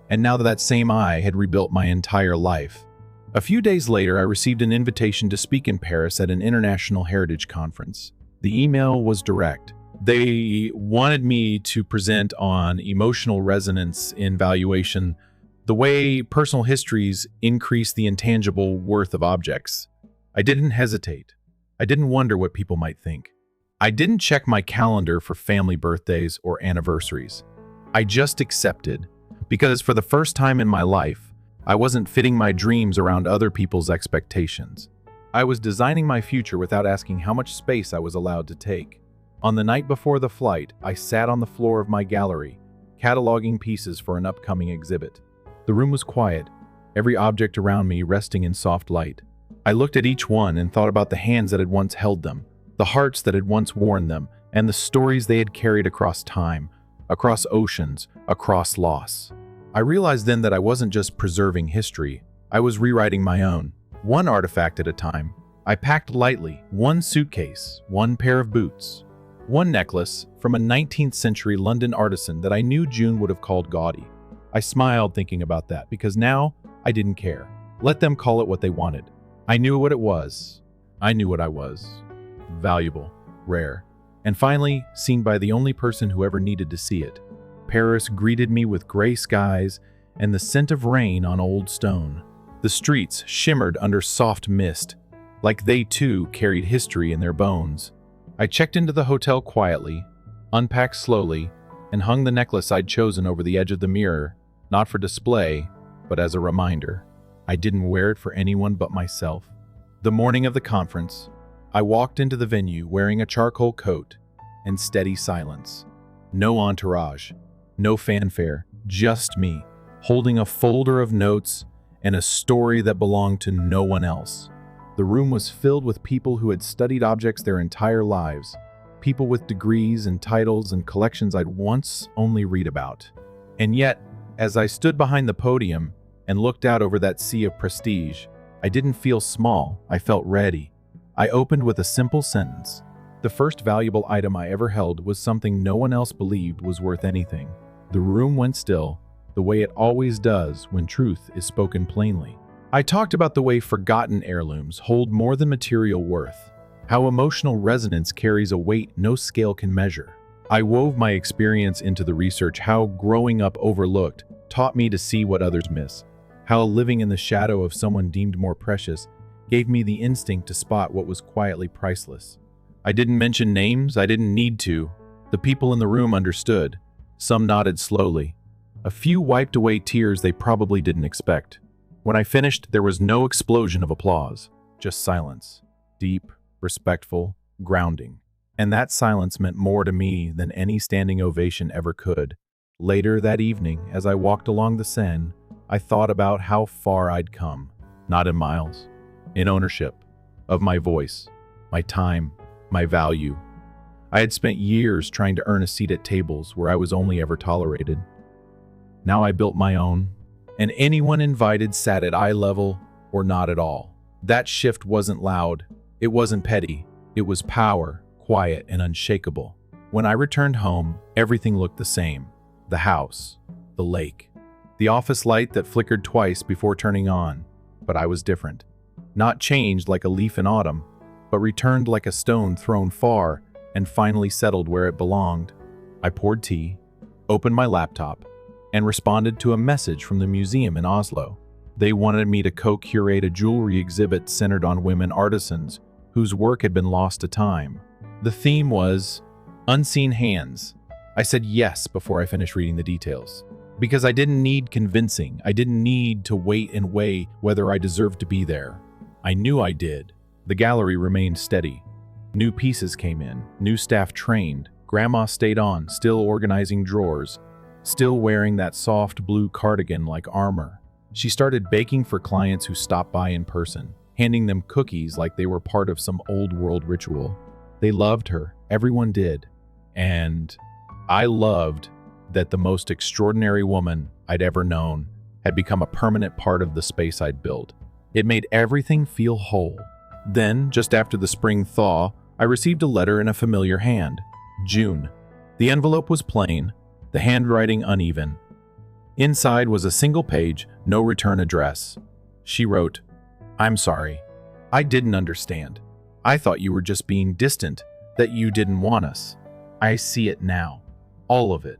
And now that same eye had rebuilt my entire life. A few days later, I received an invitation to speak in Paris at an international heritage conference. The email was direct. They wanted me to present on emotional resonance in valuation, the way personal histories increase the intangible worth of objects. I didn't hesitate. I didn't wonder what people might think. I didn't check my calendar for family birthdays or anniversaries. I just accepted, because for the first time in my life, I wasn't fitting my dreams around other people's expectations. I was designing my future without asking how much space I was allowed to take. On the night before the flight, I sat on the floor of my gallery, cataloging pieces for an upcoming exhibit. The room was quiet, every object around me resting in soft light. I looked at each one and thought about the hands that had once held them, the hearts that had once worn them, and the stories they had carried across time, across oceans, across loss. I realized then that I wasn't just preserving history, I was rewriting my own, one artifact at a time. I packed lightly, one suitcase, one pair of boots, one necklace from a 19th century London artisan that I knew June would have called gaudy. I smiled thinking about that because now I didn't care. Let them call it what they wanted. I knew what it was. I knew what I was. Valuable, rare, and finally seen by the only person who ever needed to see it. Paris greeted me with gray skies and the scent of rain on old stone. The streets shimmered under soft mist, like they too carried history in their bones. I checked into the hotel quietly, unpacked slowly, and hung the necklace I'd chosen over the edge of the mirror, not for display, but as a reminder. I didn't wear it for anyone but myself. The morning of the conference, I walked into the venue wearing a charcoal coat and steady silence. No entourage, no fanfare, just me, holding a folder of notes and a story that belonged to no one else. The room was filled with people who had studied objects their entire lives, people with degrees and titles and collections I'd once only read about. And yet, as I stood behind the podium and looked out over that sea of prestige, I didn't feel small, I felt ready. I opened with a simple sentence. The first valuable item I ever held was something no one else believed was worth anything. The room went still, the way it always does when truth is spoken plainly. I talked about the way forgotten heirlooms hold more than material worth, how emotional resonance carries a weight no scale can measure. I wove my experience into the research, how growing up overlooked taught me to see what others miss, how living in the shadow of someone deemed more precious gave me the instinct to spot what was quietly priceless. I didn't mention names, I didn't need to. The people in the room understood. Some nodded slowly. A few wiped away tears they probably didn't expect. When I finished, there was no explosion of applause, just silence. Deep, respectful, grounding. And that silence meant more to me than any standing ovation ever could. Later that evening, as I walked along the Seine, I thought about how far I'd come. Not in miles, in ownership of my voice, my time, my value. I had spent years trying to earn a seat at tables where I was only ever tolerated. Now I built my own, and anyone invited sat at eye level or not at all. That shift wasn't loud, it wasn't petty, it was power, quiet and unshakable. When I returned home, everything looked the same. The house, the lake, the office light that flickered twice before turning on. But I was different. Not changed like a leaf in autumn, but returned like a stone thrown far and finally settled where it belonged. I poured tea, opened my laptop, and responded to a message from the museum in Oslo. They wanted me to co-curate a jewelry exhibit centered on women artisans whose work had been lost to time. The theme was unseen hands. I said yes before I finished reading the details. Because I didn't need convincing. I didn't need to wait and weigh whether I deserved to be there. I knew I did. The gallery remained steady. New pieces came in, new staff trained. Grandma stayed on, still organizing drawers, still wearing that soft blue cardigan like armor. She started baking for clients who stopped by in person, handing them cookies like they were part of some old world ritual. They loved her. Everyone did. And I loved that the most extraordinary woman I'd ever known had become a permanent part of the space I'd built. It made everything feel whole. Then, just after the spring thaw, I received a letter in a familiar hand. June. The envelope was plain, the handwriting uneven. Inside was a single page, no return address. She wrote, "I'm sorry. I didn't understand. I thought you were just being distant, that you didn't want us. I see it now. All of it.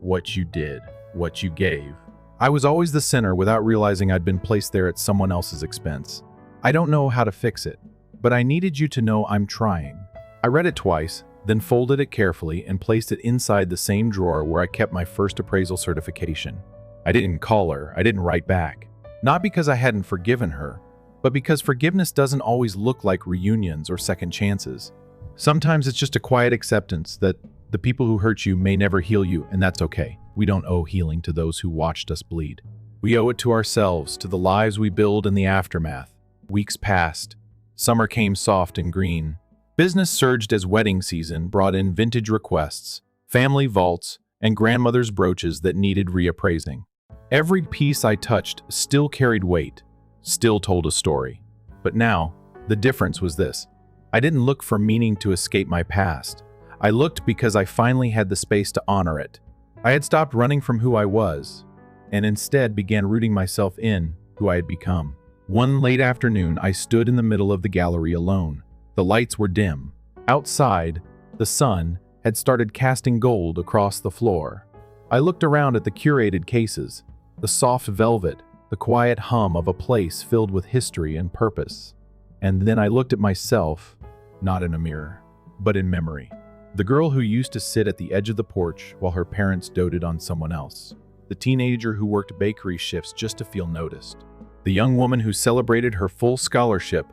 What you did, what you gave. I was always the sinner without realizing I'd been placed there at someone else's expense. I don't know how to fix it, but I needed you to know I'm trying." I read it twice, then folded it carefully and placed it inside the same drawer where I kept my first appraisal certification. I didn't call her, I didn't write back. Not because I hadn't forgiven her, but because forgiveness doesn't always look like reunions or second chances. Sometimes it's just a quiet acceptance that the people who hurt you may never heal you, and that's okay. We don't owe healing to those who watched us bleed. We owe it to ourselves, to the lives we build in the aftermath. Weeks passed. Summer came soft and green. Business surged as wedding season brought in vintage requests, family vaults, and grandmother's brooches that needed reappraising. Every piece I touched still carried weight, still told a story. But now, the difference was this. I didn't look for meaning to escape my past. I looked because I finally had the space to honor it. I had stopped running from who I was, and instead began rooting myself in who I had become. One late afternoon, I stood in the middle of the gallery alone. The lights were dim. Outside, the sun had started casting gold across the floor. I looked around at the curated cases, the soft velvet, the quiet hum of a place filled with history and purpose. And then I looked at myself, not in a mirror, but in memory. The girl who used to sit at the edge of the porch while her parents doted on someone else. The teenager who worked bakery shifts just to feel noticed. The young woman who celebrated her full scholarship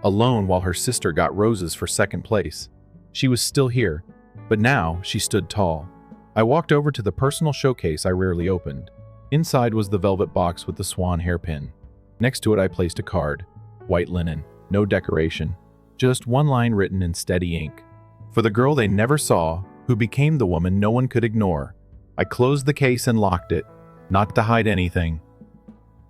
alone while her sister got roses for second place. She was still here, but now she stood tall. I walked over to the personal showcase I rarely opened. Inside was the velvet box with the swan hairpin. Next to it I placed a card. White linen, no decoration, just one line written in steady ink. For the girl they never saw, who became the woman no one could ignore. I closed the case and locked it, not to hide anything,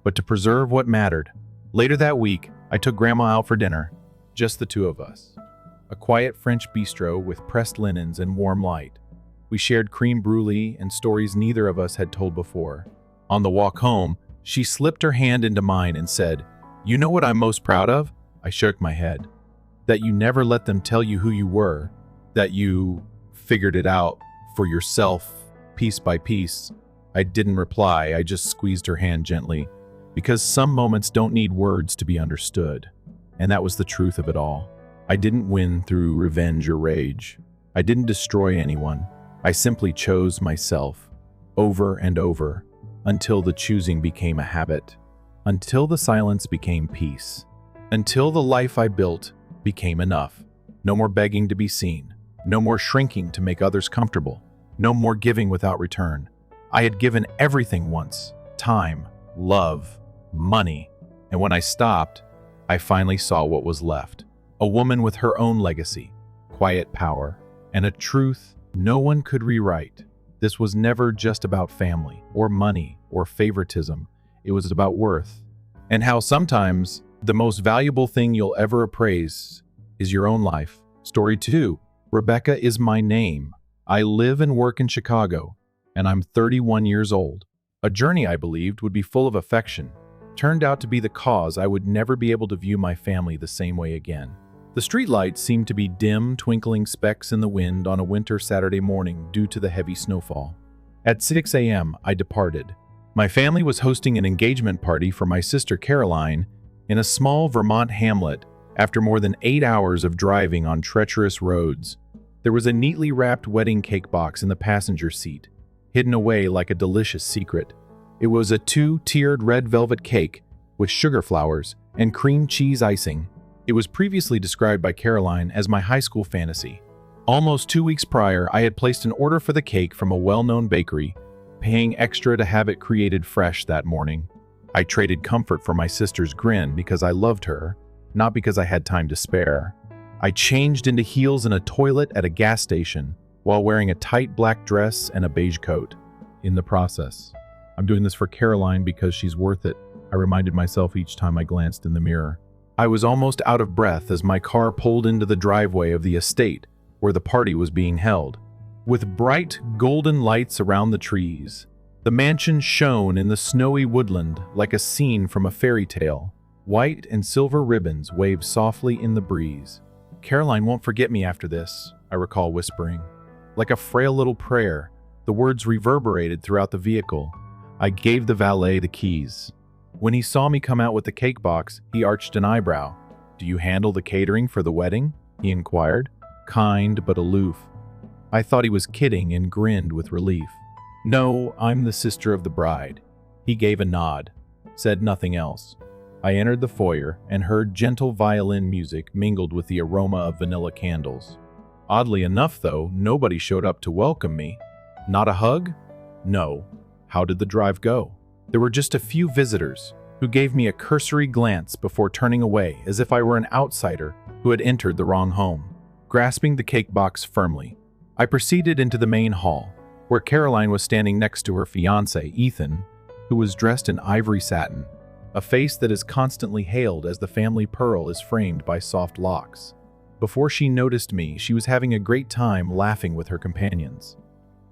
but to preserve what mattered. Later that week, I took Grandma out for dinner, just the two of us. A quiet French bistro with pressed linens and warm light. We shared creme brulee and stories neither of us had told before. On the walk home, she slipped her hand into mine and said, "You know what I'm most proud of?" I shook my head. "That you never let them tell you who you were, that you figured it out for yourself, piece by piece." I didn't reply, I just squeezed her hand gently. Because some moments don't need words to be understood. And that was the truth of it all. I didn't win through revenge or rage. I didn't destroy anyone. I simply chose myself, over and over, until the choosing became a habit, until the silence became peace, until the life I built became enough. No more begging to be seen, no more shrinking to make others comfortable, no more giving without return. I had given everything once: time, love, money, and when I stopped, I finally saw what was left. A woman with her own legacy, quiet power, and a truth no one could rewrite. This was never just about family, or money, or favoritism. It was about worth. And how sometimes the most valuable thing you'll ever appraise is your own life. Story 2. Rebecca is my name. I live and work in Chicago, and I'm 31 years old. A journey I believed would be full of affection turned out to be the cause I would never be able to view my family the same way again. The streetlights seemed to be dim, twinkling specks in the wind on a winter Saturday morning due to the heavy snowfall. At 6 a.m., I departed. My family was hosting an engagement party for my sister Caroline in a small Vermont hamlet after more than 8 hours of driving on treacherous roads. There was a neatly wrapped wedding cake box in the passenger seat, hidden away like a delicious secret. It was a two-tiered red velvet cake with sugar flowers and cream cheese icing. It was previously described by Caroline as my high school fantasy. Almost 2 weeks prior, I had placed an order for the cake from a well-known bakery, paying extra to have it created fresh that morning. I traded comfort for my sister's grin because I loved her, not because I had time to spare. I changed into heels in a toilet at a gas station while wearing a tight black dress and a beige coat. In the process, I'm doing this for Caroline because she's worth it, I reminded myself each time I glanced in the mirror. I was almost out of breath as my car pulled into the driveway of the estate where the party was being held. With bright golden lights around the trees, the mansion shone in the snowy woodland like a scene from a fairy tale. White and silver ribbons waved softly in the breeze. Caroline won't forget me after this, I recall whispering. Like a frail little prayer, the words reverberated throughout the vehicle. I gave the valet the keys. When he saw me come out with the cake box, he arched an eyebrow. "Do you handle the catering for the wedding?" he inquired, kind but aloof. I thought he was kidding and grinned with relief. "No, I'm the sister of the bride." He gave a nod, said nothing else. I entered the foyer and heard gentle violin music mingled with the aroma of vanilla candles. Oddly enough, though, nobody showed up to welcome me. Not a hug? No. How did the drive go? There were just a few visitors who gave me a cursory glance before turning away as if I were an outsider who had entered the wrong home. Grasping the cake box firmly, I proceeded into the main hall, where Caroline was standing next to her fiancé, Ethan, who was dressed in ivory satin, a face that is constantly hailed as the family pearl is framed by soft locks. Before she noticed me, she was having a great time laughing with her companions.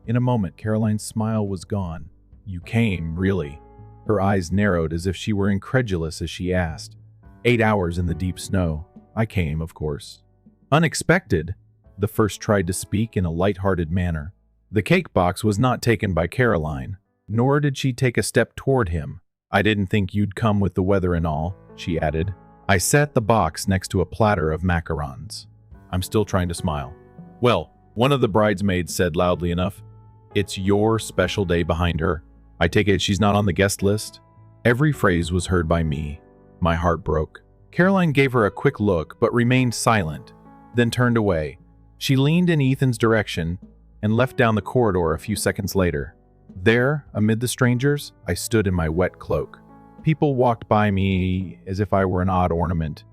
In a moment, Caroline's smile was gone. "You came, really?" Her eyes narrowed as if she were incredulous as she asked. 8 hours in the deep snow. I came, of course. Unexpected, the first tried to speak in a light-hearted manner. The cake box was not taken by Caroline, nor did she take a step toward him. "I didn't think you'd come with the weather and all," she added. I set the box next to a platter of macarons. I'm still trying to smile. "Well," one of the bridesmaids said loudly enough, "it's your special day behind her. I take it she's not on the guest list?" Every phrase was heard by me. My heart broke. Caroline gave her a quick look but remained silent, then turned away. She leaned in Ethan's direction and left down the corridor a few seconds later. There, amid the strangers, I stood in my wet cloak. People walked by me as if I were an odd ornament.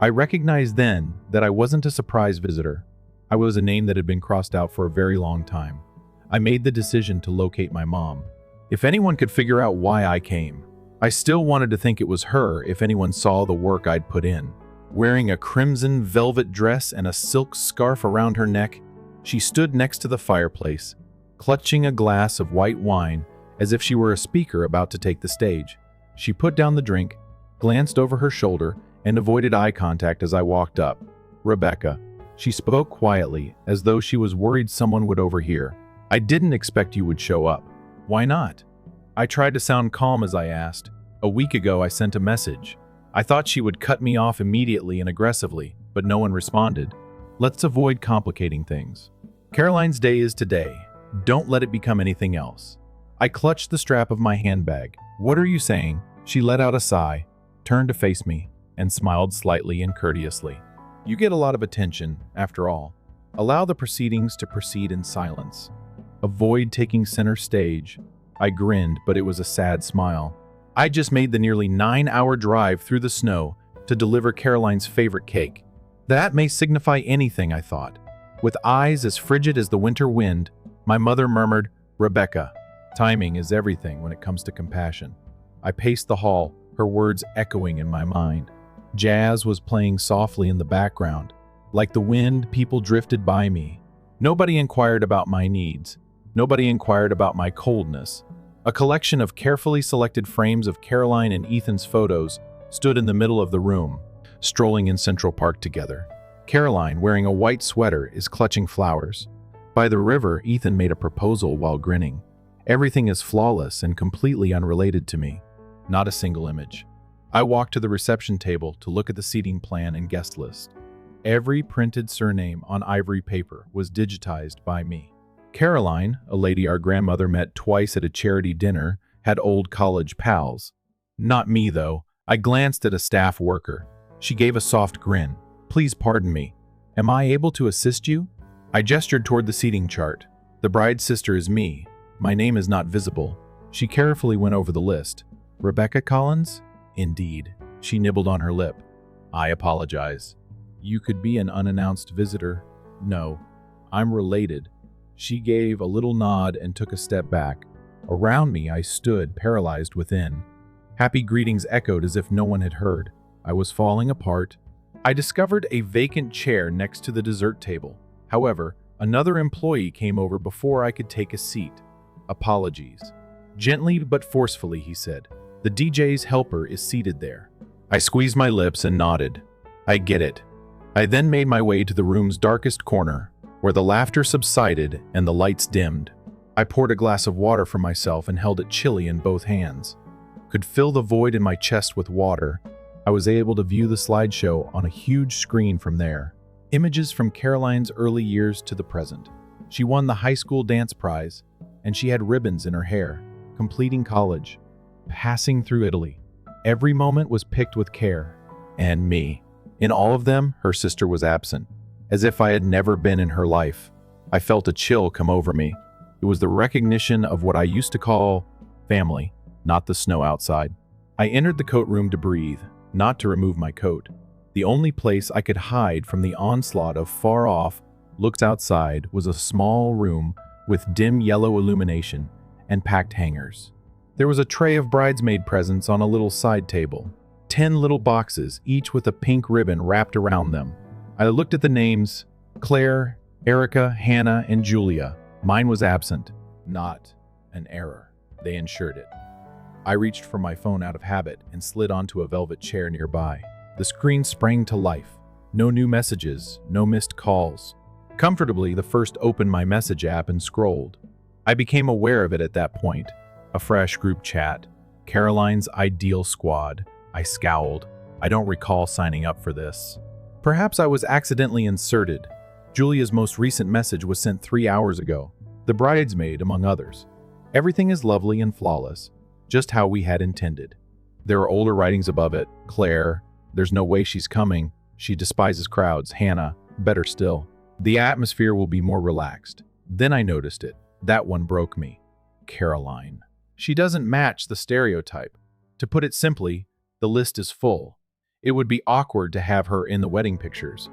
I recognized then that I wasn't a surprise visitor. I was a name that had been crossed out for a very long time. I made the decision to locate my mom. If anyone could figure out why I came, I still wanted to think it was her if anyone saw the work I'd put in. Wearing a crimson velvet dress and a silk scarf around her neck, she stood next to the fireplace, clutching a glass of white wine as if she were a speaker about to take the stage. She put down the drink, glanced over her shoulder, and avoided eye contact as I walked up. "Rebecca." She spoke quietly, as though she was worried someone would overhear. "I didn't expect you would show up." "Why not?" I tried to sound calm as I asked. "A week ago I sent a message. I thought she would cut me off immediately and aggressively, but no one responded. Let's avoid complicating things. Caroline's day is today. Don't let it become anything else." I clutched the strap of my handbag. "What are you saying?" She let out a sigh, turned to face me, and smiled slightly and courteously. "You get a lot of attention, after all. Allow the proceedings to proceed in silence. Avoid taking center stage." I grinned, but it was a sad smile. I just made the nearly 9-hour drive through the snow to deliver Caroline's favorite cake. That may signify anything, I thought. With eyes as frigid as the winter wind, my mother murmured, "Rebecca, timing is everything when it comes to compassion." I paced the hall, her words echoing in my mind. Jazz was playing softly in the background. Like the wind, people drifted by me. Nobody inquired about my needs. Nobody inquired about my coldness. A collection of carefully selected frames of Caroline and Ethan's photos stood in the middle of the room, strolling in Central Park together. Caroline, wearing a white sweater, is clutching flowers. By the river, Ethan made a proposal while grinning. Everything is flawless and completely unrelated to me. Not a single image. I walked to the reception table to look at the seating plan and guest list. Every printed surname on ivory paper was digitized by me. Caroline, a lady our grandmother met twice at a charity dinner, had old college pals. Not me, though. I glanced at a staff worker. She gave a soft grin. "Please pardon me. Am I able to assist you?" I gestured toward the seating chart. "The bride's sister is me. My name is not visible." She carefully went over the list. "Rebecca Collins?" "Indeed." She nibbled on her lip. "I apologize. You could be an unannounced visitor." "No, I'm related." She gave a little nod and took a step back. Around me, I stood, paralyzed within. Happy greetings echoed as if no one had heard. I was falling apart. I discovered a vacant chair next to the dessert table. However, another employee came over before I could take a seat. "Apologies." Gently but forcefully, he said. "The DJ's helper is seated there." I squeezed my lips and nodded. "I get it." I then made my way to the room's darkest corner, where the laughter subsided and the lights dimmed. I poured a glass of water for myself and held it chilly in both hands. Could fill the void in my chest with water. I was able to view the slideshow on a huge screen from there. Images from Caroline's early years to the present. She won the high school dance prize, and she had ribbons in her hair, completing college, passing through Italy. Every moment was picked with care. And me. In all of them, her sister was absent, as if I had never been in her life. I felt a chill come over me. It was the recognition of what I used to call family, not the snow outside. I entered the coat room to breathe, not to remove my coat. The only place I could hide from the onslaught of far-off looks outside was a small room with dim yellow illumination and packed hangers. There was a tray of bridesmaid presents on a little side table. 10 little boxes, each with a pink ribbon wrapped around them. I looked at the names: Claire, Erica, Hannah, and Julia. Mine was absent. Not an error. They ensured it. I reached for my phone out of habit and slid onto a velvet chair nearby. The screen sprang to life. No new messages, no missed calls. Comfortably, the first opened my message app and scrolled. I became aware of it at that point. A fresh group chat. Caroline's ideal squad. I scowled. I don't recall signing up for this. Perhaps I was accidentally inserted. Julia's most recent message was sent 3 hours ago. The bridesmaid, among others. Everything is lovely and flawless, just how we had intended. There are older writings above it. Claire, there's no way she's coming. She despises crowds. Hannah, better still. The atmosphere will be more relaxed. Then I noticed it. That one broke me. Caroline. She doesn't match the stereotype. To put it simply, the list is full. It would be awkward to have her in the wedding pictures.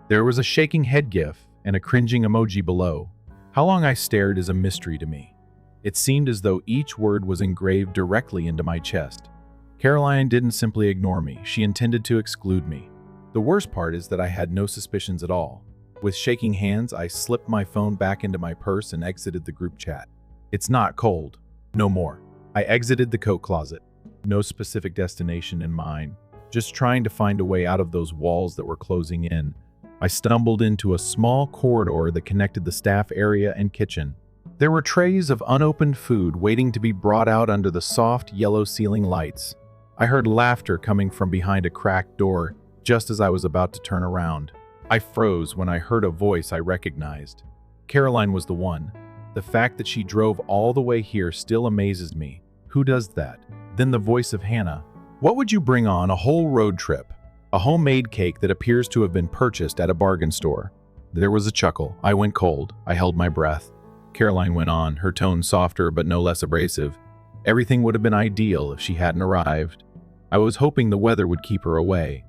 There was a shaking head gif and a cringing emoji below. How long I stared is a mystery to me. It seemed as though each word was engraved directly into my chest. Caroline didn't simply ignore me. She intended to exclude me. The worst part is that I had no suspicions at all. With shaking hands, I slipped my phone back into my purse and exited the group chat. It's not cold. No more. I exited the coat closet. No specific destination in mind. Just trying to find a way out of those walls that were closing in. I stumbled into a small corridor that connected the staff area and kitchen. There were trays of unopened food waiting to be brought out under the soft yellow ceiling lights. I heard laughter coming from behind a cracked door just as I was about to turn around. I froze when I heard a voice I recognized. Caroline was the one. The fact that she drove all the way here still amazes me. Who does that? Then the voice of Hannah. "What would you bring on a whole road trip? A homemade cake that appears to have been purchased at a bargain store." There was a chuckle. I went cold. I held my breath. Caroline went on, her tone softer but no less abrasive. Everything would have been ideal if she hadn't arrived. I was hoping the weather would keep her away.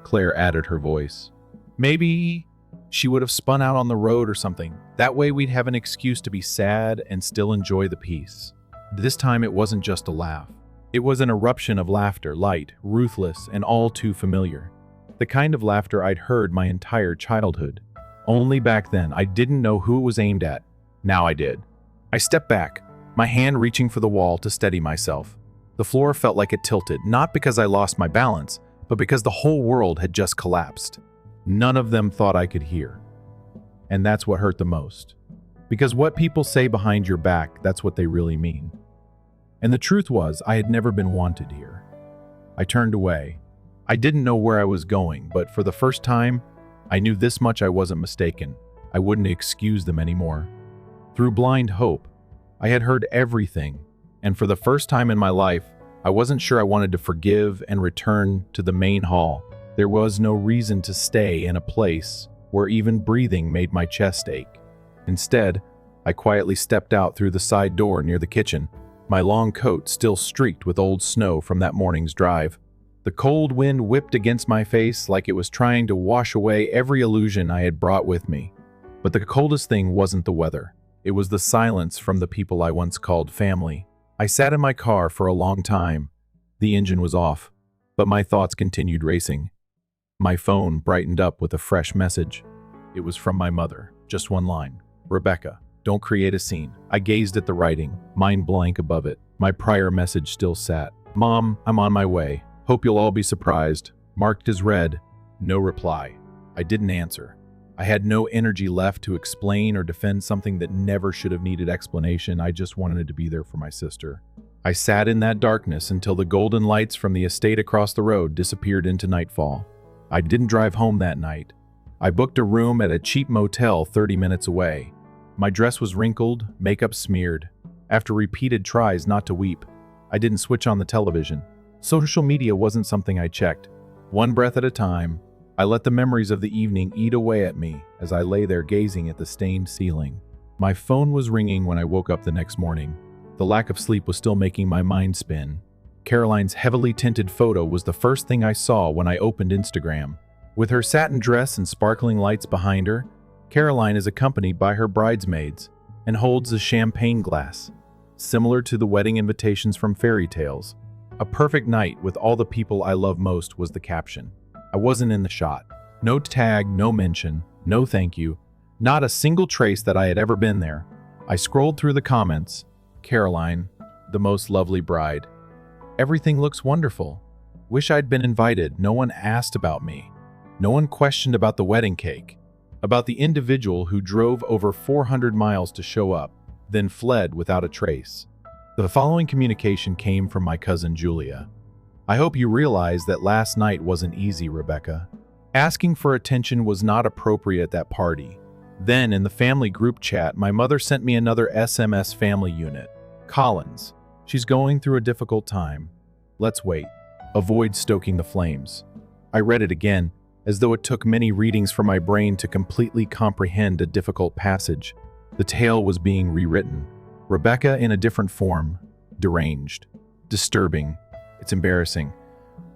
Claire added her voice. "Maybe she would have spun out on the road or something. That way we'd have an excuse to be sad and still enjoy the peace." This time it wasn't just a laugh. It was an eruption of laughter, light, ruthless, and all too familiar. The kind of laughter I'd heard my entire childhood. Only back then I didn't know who it was aimed at. Now I did. I stepped back, my hand reaching for the wall to steady myself. The floor felt like it tilted, not because I lost my balance, but because the whole world had just collapsed. None of them thought I could hear. And that's what hurt the most. Because what people say behind your back, that's what they really mean. And the truth was, I had never been wanted here. I turned away. I didn't know where I was going, but for the first time, I knew this much I wasn't mistaken. I wouldn't excuse them anymore. Through blind hope, I had heard everything, and for the first time in my life, I wasn't sure I wanted to forgive and return to the main hall. There was no reason to stay in a place where even breathing made my chest ache. Instead, I quietly stepped out through the side door near the kitchen, my long coat still streaked with old snow from that morning's drive. The cold wind whipped against my face like it was trying to wash away every illusion I had brought with me. But the coldest thing wasn't the weather. It was the silence from the people I once called family. I sat in my car for a long time. The engine was off, but my thoughts continued racing. My phone brightened up with a fresh message. It was from my mother, just one line. "Rebecca, don't create a scene." I gazed at the writing, mind blank above it. My prior message still sat. "Mom, I'm on my way. Hope you'll all be surprised." Marked as read. No reply. I didn't answer. I had no energy left to explain or defend something that never should have needed explanation. I just wanted to be there for my sister. I sat in that darkness until the golden lights from the estate across the road disappeared into nightfall. I didn't drive home that night. I booked a room at a cheap motel 30 minutes away. My dress was wrinkled, makeup smeared. After repeated tries not to weep, I didn't switch on the television. Social media wasn't something I checked. One breath at a time, I let the memories of the evening eat away at me as I lay there gazing at the stained ceiling. My phone was ringing when I woke up the next morning. The lack of sleep was still making my mind spin. Caroline's heavily tinted photo was the first thing I saw when I opened Instagram. With her satin dress and sparkling lights behind her, Caroline is accompanied by her bridesmaids and holds a champagne glass, similar to the wedding invitations from fairy tales. "A perfect night with all the people I love most" was the caption. I wasn't in the shot. No tag, no mention, no thank you, not a single trace that I had ever been there. I scrolled through the comments. Caroline, the most lovely bride. Everything looks wonderful. Wish I'd been invited. No one asked about me. No one questioned about the wedding cake, about the individual who drove over 400 miles to show up, then fled without a trace. The following communication came from my cousin Julia. "I hope you realize that last night wasn't easy, Rebecca. Asking for attention was not appropriate at that party." Then, in the family group chat, my mother sent me another SMS family unit. "Collins, she's going through a difficult time. Let's wait. Avoid stoking the flames." I read it again, as though it took many readings for my brain to completely comprehend a difficult passage. The tale was being rewritten. Rebecca in a different form. Deranged. Disturbing. It's embarrassing.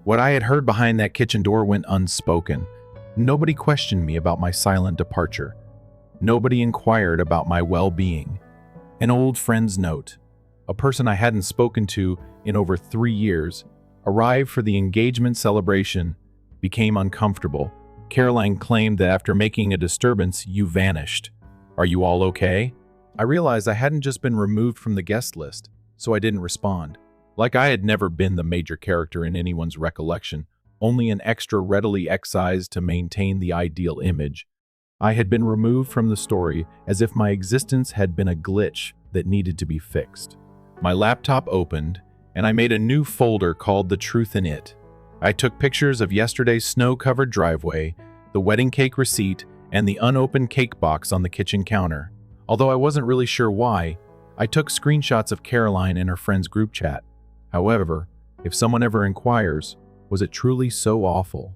What I had heard behind that kitchen door went unspoken. Nobody questioned me about my silent departure. Nobody inquired about my well-being. An old friend's note, a person I hadn't spoken to in over 3 years, arrived for the engagement celebration, became uncomfortable. Caroline claimed that after making a disturbance, "You vanished. Are you all okay?" I realized I hadn't just been removed from the guest list, so I didn't respond. Like I had never been the major character in anyone's recollection, only an extra readily excised to maintain the ideal image. I had been removed from the story as if my existence had been a glitch that needed to be fixed. My laptop opened, and I made a new folder called The Truth in It. I took pictures of yesterday's snow-covered driveway, the wedding cake receipt, and the unopened cake box on the kitchen counter. Although I wasn't really sure why, I took screenshots of Caroline and her friends' group chat. However, if someone ever inquires, was it truly so awful?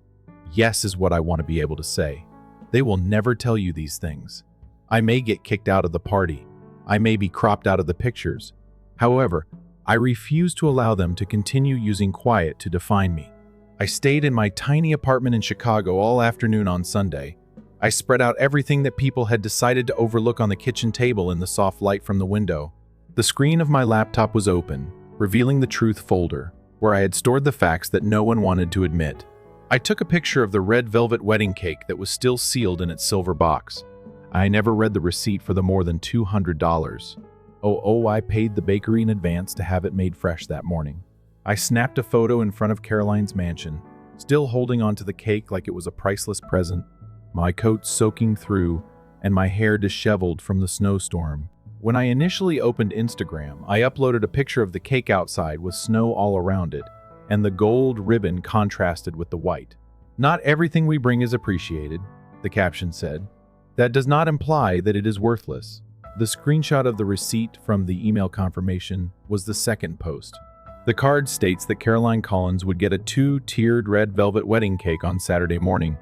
Yes is what I want to be able to say. They will never tell you these things. I may get kicked out of the party. I may be cropped out of the pictures. However, I refuse to allow them to continue using quiet to define me. I stayed in my tiny apartment in Chicago all afternoon on Sunday. I spread out everything that people had decided to overlook on the kitchen table in the soft light from the window. The screen of my laptop was open, revealing the truth folder, where I had stored the facts that no one wanted to admit. I took a picture of the red velvet wedding cake that was still sealed in its silver box. I never read the receipt for the more than $200. I paid the bakery in advance to have it made fresh that morning. I snapped a photo in front of Caroline's mansion, still holding onto the cake like it was a priceless present, my coat soaking through and my hair disheveled from the snowstorm. When I initially opened Instagram, I uploaded a picture of the cake outside with snow all around it, and the gold ribbon contrasted with the white. "Not everything we bring is appreciated," the caption said. "That does not imply that it is worthless. The screenshot of the receipt from the email confirmation was the second post. The card states that Caroline Collins would get a 2-tiered red velvet wedding cake on Saturday morning.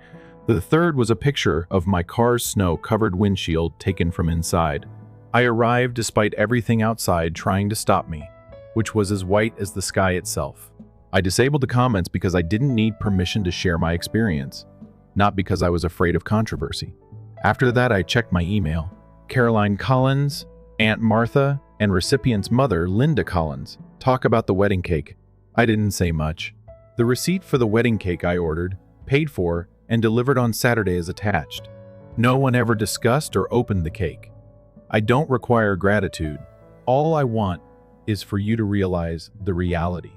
The third was a picture of my car's snow-covered windshield taken from inside. I arrived despite everything outside trying to stop me, which was as white as the sky itself. I disabled the comments because I didn't need permission to share my experience, not because I was afraid of controversy. After that, I checked my email. Caroline Collins, Aunt Martha, and recipient's mother, Linda Collins, talk about the wedding cake. I didn't say much. The receipt for the wedding cake I ordered, paid for, and delivered on Saturday is attached. No one ever discussed or opened the cake. I don't require gratitude. All I want is for you to realize the reality.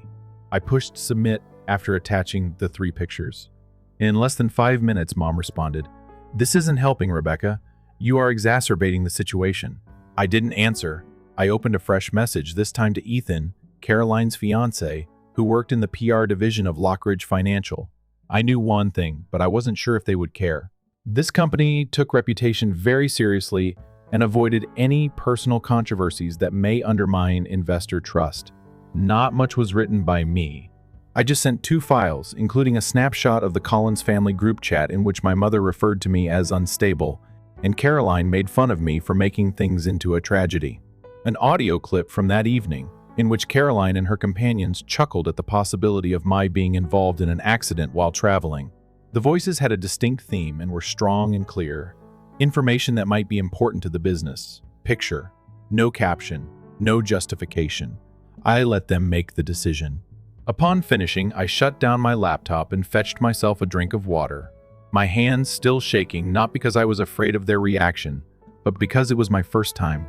I pushed submit after attaching the 3 pictures. In less than 5 minutes, Mom responded, "This isn't helping, Rebecca. You are exacerbating the situation." I didn't answer. I opened a fresh message, this time to Ethan, Caroline's fiancé, who worked in the PR division of Lockridge Financial. I knew one thing, but I wasn't sure if they would care. This company took reputation very seriously and avoided any personal controversies that may undermine investor trust. Not much was written by me. I just sent 2 files, including a snapshot of the Collins family group chat in which my mother referred to me as unstable, and Caroline made fun of me for making things into a tragedy. An audio clip from that evening, in which Caroline and her companions chuckled at the possibility of my being involved in an accident while traveling. The voices had a distinct theme and were strong and clear. Information that might be important to the business. Picture. No caption. No justification. I let them make the decision. Upon finishing, I shut down my laptop and fetched myself a drink of water. My hands still shaking, not because I was afraid of their reaction, but because it was my first time.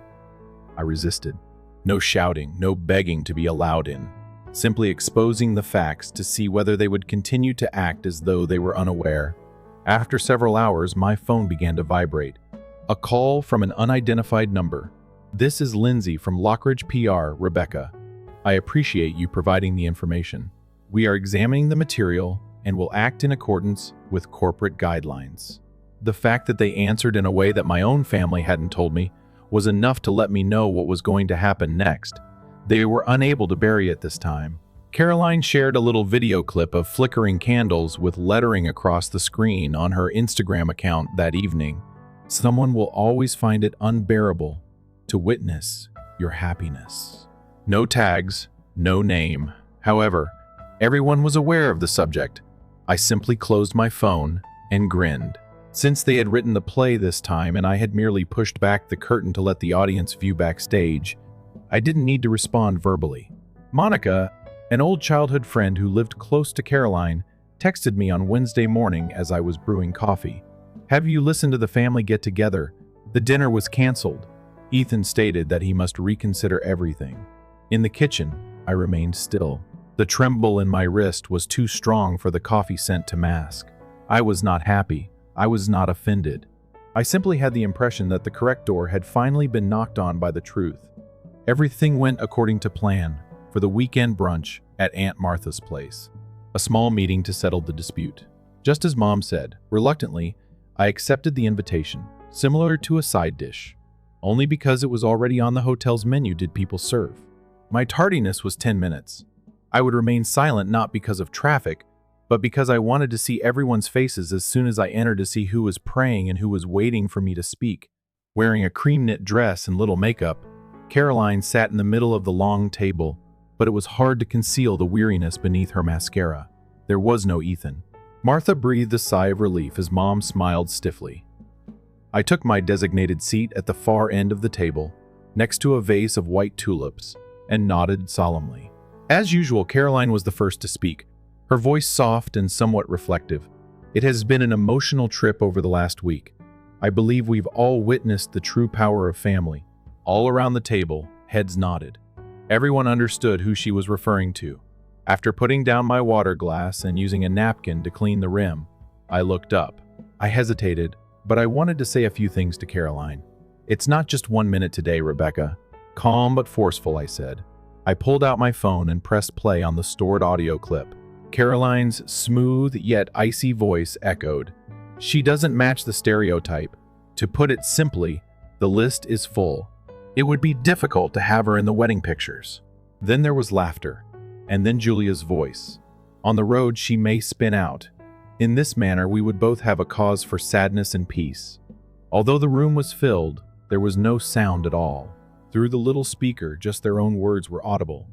I resisted. No shouting, no begging to be allowed in. Simply exposing the facts to see whether they would continue to act as though they were unaware. After several hours, my phone began to vibrate. A call from an unidentified number. "This is Lindsay from Lockridge PR, Rebecca. I appreciate you providing the information. We are examining the material and will act in accordance with corporate guidelines." The fact that they answered in a way that my own family hadn't told me was enough to let me know what was going to happen next. They were unable to bury it this time. Caroline shared a little video clip of flickering candles with lettering across the screen on her Instagram account that evening. "Someone will always find it unbearable to witness your happiness." No tags, no name. However, everyone was aware of the subject. I simply closed my phone and grinned. Since they had written the play this time and I had merely pushed back the curtain to let the audience view backstage, I didn't need to respond verbally. Monica, an old childhood friend who lived close to Caroline, texted me on Wednesday morning as I was brewing coffee. "Have you listened to the family get-together? The dinner was canceled." Ethan stated that he must reconsider everything. In the kitchen, I remained still. The tremble in my wrist was too strong for the coffee scent to mask. I was not happy. I was not offended. I simply had the impression that the correct door had finally been knocked on by the truth. Everything went according to plan for the weekend brunch at Aunt Martha's place. A small meeting to settle the dispute. Just as Mom said, reluctantly, I accepted the invitation, similar to a side dish. Only because it was already on the hotel's menu did people serve. My tardiness was 10 minutes. I would remain silent not because of traffic, but because I wanted to see everyone's faces as soon as I entered to see who was praying and who was waiting for me to speak. Wearing a cream-knit dress and little makeup, Caroline sat in the middle of the long table, but it was hard to conceal the weariness beneath her mascara. There was no Ethan. Martha breathed a sigh of relief as Mom smiled stiffly. I took my designated seat at the far end of the table, next to a vase of white tulips, and nodded solemnly. As usual, Caroline was the first to speak, her voice soft and somewhat reflective. "It has been an emotional trip over the last week. I believe we've all witnessed the true power of family." All around the table, heads nodded. Everyone understood who she was referring to. After putting down my water glass and using a napkin to clean the rim, I looked up. I hesitated, but I wanted to say a few things to Caroline. "It's not just 1 minute today, Rebecca." Calm but forceful, I said. I pulled out my phone and pressed play on the stored audio clip. Caroline's smooth yet icy voice echoed. "She doesn't match the stereotype. To put it simply, the list is full. It would be difficult to have her in the wedding pictures. Then there was laughter, and then Julia's voice. On the road, she may spin out. In this manner, we would both have a cause for sadness and peace. Although the room was filled, there was no sound at all. Through the little speaker, just their own words were audible.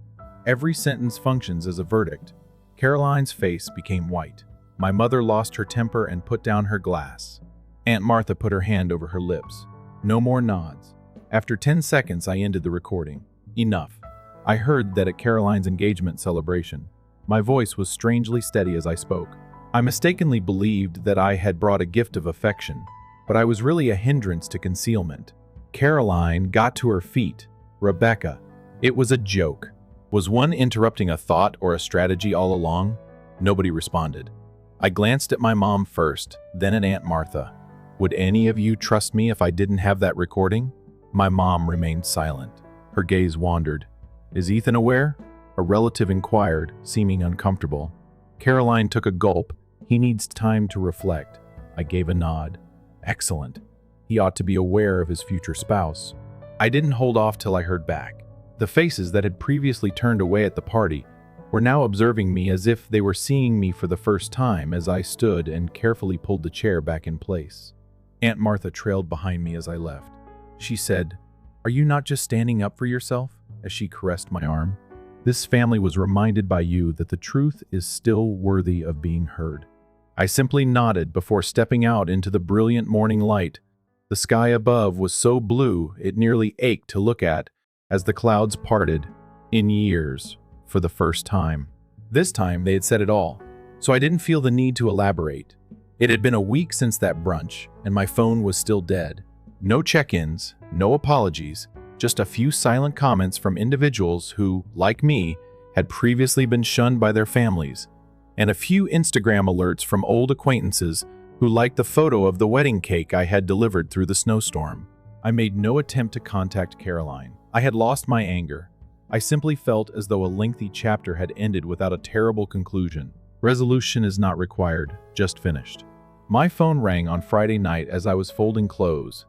Every sentence functions as a verdict. Caroline's face became white. My mother lost her temper and put down her glass. Aunt Martha put her hand over her lips. No more nods. After 10 seconds, I ended the recording. Enough. I heard that at Caroline's engagement celebration, my voice was strangely steady as I spoke. I mistakenly believed that I had brought a gift of affection, but I was really a hindrance to concealment. Caroline got to her feet. Rebecca. It was a joke. Was one interrupting a thought or a strategy all along? Nobody responded. I glanced at my mom first, then at Aunt Martha. Would any of you trust me if I didn't have that recording? My mom remained silent. Her gaze wandered. Is Ethan aware? A relative inquired, seeming uncomfortable. Caroline took a gulp. He needs time to reflect. I gave a nod. Excellent. He ought to be aware of his future spouse. I didn't hold off till I heard back. The faces that had previously turned away at the party were now observing me as if they were seeing me for the first time as I stood and carefully pulled the chair back in place. Aunt Martha trailed behind me as I left. She said, "Are you not just standing up for yourself?" as she caressed my arm. This family was reminded by you that the truth is still worthy of being heard. I simply nodded before stepping out into the brilliant morning light. The sky above was so blue it nearly ached to look at as the clouds parted, in years, for the first time. This time they had said it all, so I didn't feel the need to elaborate. It had been a week since that brunch, and my phone was still dead. No check-ins, no apologies, just a few silent comments from individuals who, like me, had previously been shunned by their families, and a few Instagram alerts from old acquaintances who liked the photo of the wedding cake I had delivered through the snowstorm. I made no attempt to contact Caroline. I had lost my anger. I simply felt as though a lengthy chapter had ended without a terrible conclusion. Resolution is not required, just finished. My phone rang on Friday night as I was folding clothes.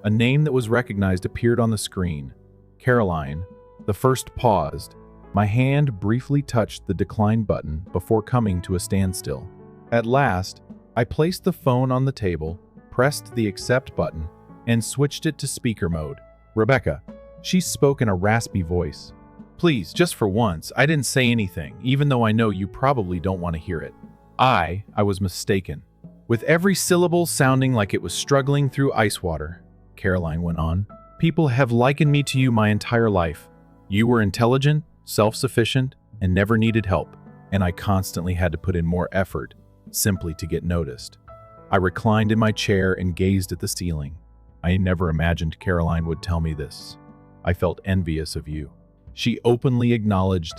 A name that was recognized appeared on the screen. Caroline. The first paused. My hand briefly touched the decline button before coming to a standstill. At last, I placed the phone on the table, pressed the accept button, and switched it to speaker mode. Rebecca. She spoke in a raspy voice. Please, just for once, I didn't say anything, even though I know you probably don't want to hear it. I was mistaken. With every syllable sounding like it was struggling through ice water, Caroline went on, people have likened me to you my entire life. You were intelligent, self-sufficient, and never needed help, and I constantly had to put in more effort, simply to get noticed. I reclined in my chair and gazed at the ceiling. I never imagined Caroline would tell me this. I felt envious of you. She openly acknowledged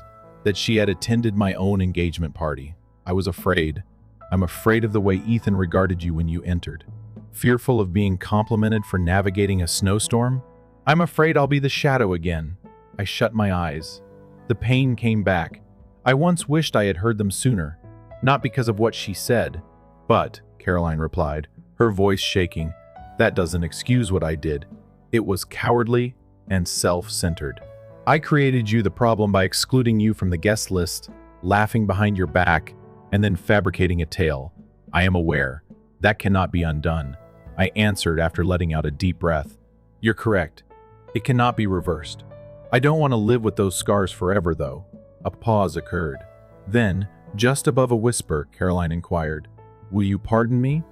that she had attended my own engagement party. I was afraid. I'm afraid of the way Ethan regarded you when you entered. Fearful of being complimented for navigating a snowstorm? I'm afraid I'll be the shadow again. I shut my eyes. The pain came back. I once wished I had heard them sooner, not because of what she said, but, Caroline replied, her voice shaking, that doesn't excuse what I did. It was cowardly and self-centered. I created you the problem by excluding you from the guest list, laughing behind your back, and then fabricating a tale. I am aware. That cannot be undone. I answered after letting out a deep breath. You're correct. It cannot be reversed. I don't want to live with those scars forever, though. A pause occurred. Then, just above a whisper, Caroline inquired, Will you pardon me?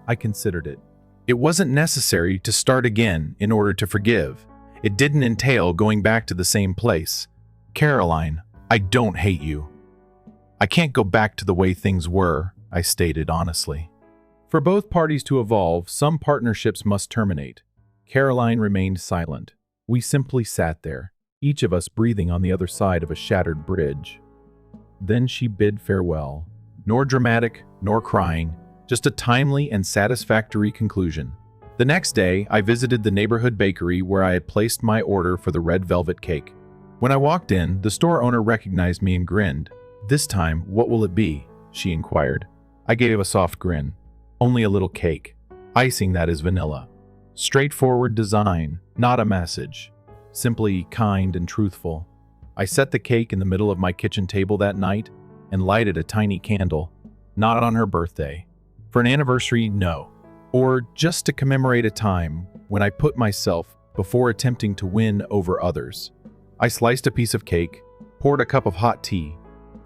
I considered it. It wasn't necessary to start again in order to forgive. It didn't entail going back to the same place. Caroline, I don't hate you. I can't go back to the way things were, I stated honestly. For both parties to evolve, some partnerships must terminate. Caroline remained silent. We simply sat there, each of us breathing on the other side of a shattered bridge. Then she bid farewell. Nor dramatic, nor crying, just a timely and satisfactory conclusion. The next day, I visited the neighborhood bakery where I had placed my order for the red velvet cake. When I walked in, the store owner recognized me and grinned. This time, what will it be? She inquired. I gave a soft grin. Only a little cake. Icing that is vanilla. Straightforward design, not a message. simply kind and truthful. I set the cake in the middle of my kitchen table that night and lighted a tiny candle, not on her birthday. For an anniversary, no. Or just to commemorate a time when I put myself before attempting to win over others. I sliced a piece of cake, poured a cup of hot tea,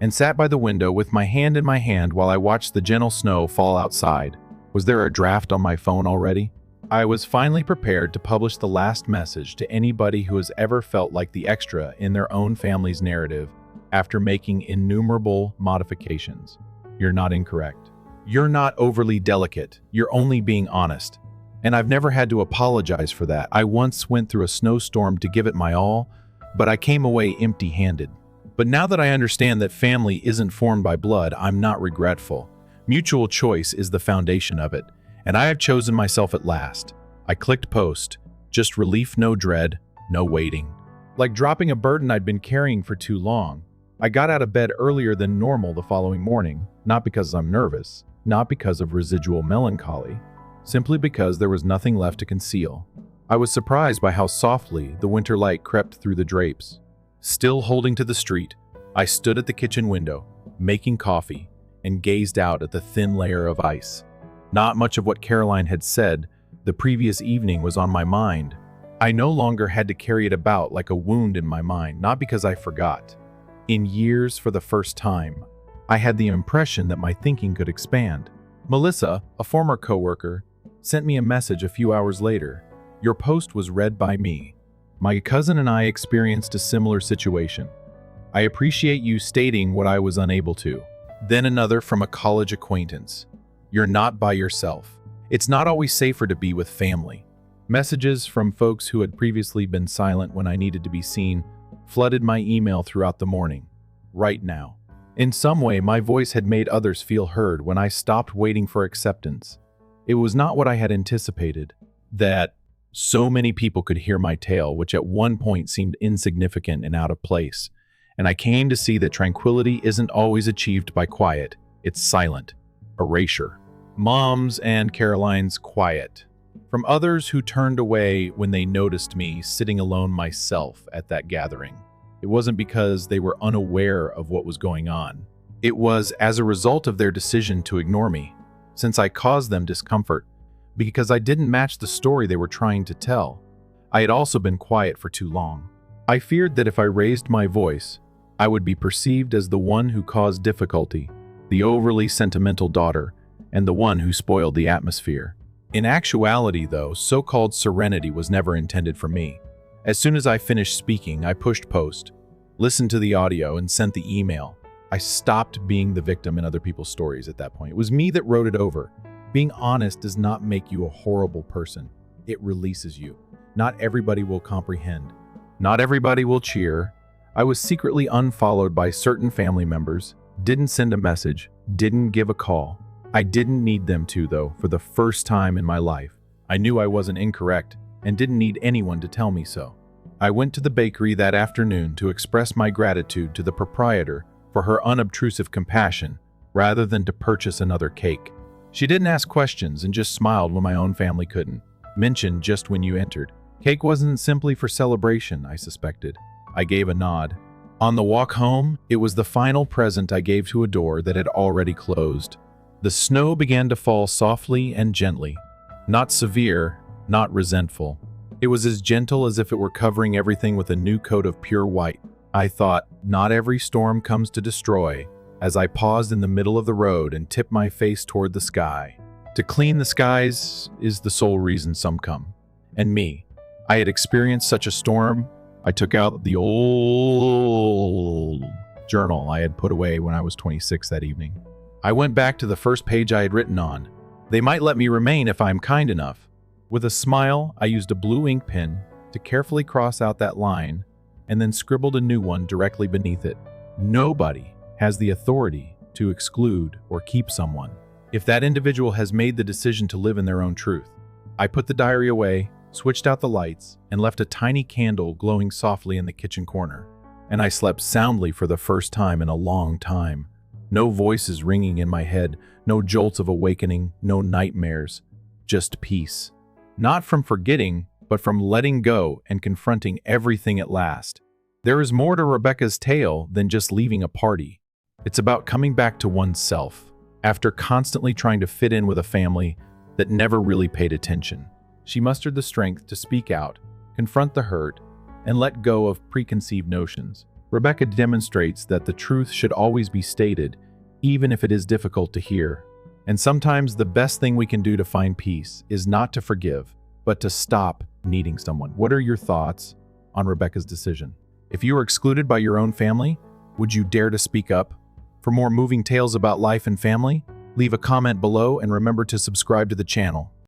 and sat by the window with my hand in my hand while I watched the gentle snow fall outside. Was there a draft on my phone already? I was finally prepared to publish the last message to anybody who has ever felt like the extra in their own family's narrative after making innumerable modifications. You're not incorrect. You're not overly delicate. You're only being honest. And I've never had to apologize for that. I once went through a snowstorm to give it my all, but I came away empty-handed. But now that I understand that family isn't formed by blood, I'm not regretful. Mutual choice is the foundation of it, and I have chosen myself at last. I clicked post. Just relief, no dread, no waiting. Like dropping a burden I'd been carrying for too long. I got out of bed earlier than normal the following morning, not because I'm nervous, not because of residual melancholy, simply because there was nothing left to conceal. I was surprised by how softly the winter light crept through the drapes. Still holding to the street, I stood at the kitchen window, making coffee, and gazed out at the thin layer of ice. Not much of what Caroline had said the previous evening was on my mind. I no longer had to carry it about like a wound in my mind, not because I forgot. In years, for the first time, I had the impression that my thinking could expand. Melissa, a former coworker, sent me a message a few hours later. Your post was read by me. My cousin and I experienced a similar situation. I appreciate you stating what I was unable to. Then another from a college acquaintance. You're not by yourself. It's not always safer to be with family. Messages from folks who had previously been silent when I needed to be seen flooded my email throughout the morning. Right now. In some way, my voice had made others feel heard when I stopped waiting for acceptance. It was not what I had anticipated, that so many people could hear my tale, which at one point seemed insignificant and out of place. And I came to see that tranquility isn't always achieved by quiet. It's silent. Erasure. Mom's and Caroline's quiet. From others who turned away when they noticed me sitting alone myself at that gathering. It wasn't because they were unaware of what was going on. It was as a result of their decision to ignore me, since I caused them discomfort, because I didn't match the story they were trying to tell. I had also been quiet for too long. I feared that if I raised my voice, I would be perceived as the one who caused difficulty, the overly sentimental daughter, and the one who spoiled the atmosphere. In actuality, though, so-called serenity was never intended for me. As soon as I finished speaking, I pushed post, listened to the audio, and sent the email. I stopped being the victim in other people's stories at that point. It was me that wrote it over. Being honest does not make you a horrible person. It releases you. Not everybody will comprehend. Not everybody will cheer. I was secretly unfollowed by certain family members, didn't send a message, didn't give a call. I didn't need them to, though, for the first time in my life. I knew I wasn't incorrect and didn't need anyone to tell me so. I went to the bakery that afternoon to express my gratitude to the proprietor for her unobtrusive compassion, rather than to purchase another cake. She didn't ask questions and just smiled when my own family couldn't. Mentioned just when you entered. Cake wasn't simply for celebration, I suspected. I gave a nod. On the walk home, it was the final present I gave to a door that had already closed. The snow began to fall softly and gently. Not severe, not resentful. It was as gentle as if it were covering everything with a new coat of pure white. I thought, not every storm comes to destroy, as I paused in the middle of the road and tipped my face toward the sky. To clean the skies is the sole reason some come. And me. I had experienced such a storm. I took out the old journal I had put away when I was 26 that evening. I went back to the first page I had written on. They might let me remain if I'm kind enough. With a smile, I used a blue ink pen to carefully cross out that line and then scribbled a new one directly beneath it. Nobody has the authority to exclude or keep someone if that individual has made the decision to live in their own truth. I put the diary away, switched out the lights, and left a tiny candle glowing softly in the kitchen corner. And I slept soundly for the first time in a long time. No voices ringing in my head, no jolts of awakening, no nightmares, just peace. Not from forgetting, but from letting go and confronting everything at last. There is more to Rebecca's tale than just leaving a party. It's about coming back to oneself after constantly trying to fit in with a family that never really paid attention. She mustered the strength to speak out, confront the hurt, and let go of preconceived notions. Rebecca demonstrates that the truth should always be stated, even if it is difficult to hear. And sometimes the best thing we can do to find peace is not to forgive, but to stop needing someone. What are your thoughts on Rebecca's decision? If you were excluded by your own family, would you dare to speak up? For more moving tales about life and family, leave a comment below and remember to subscribe to the channel.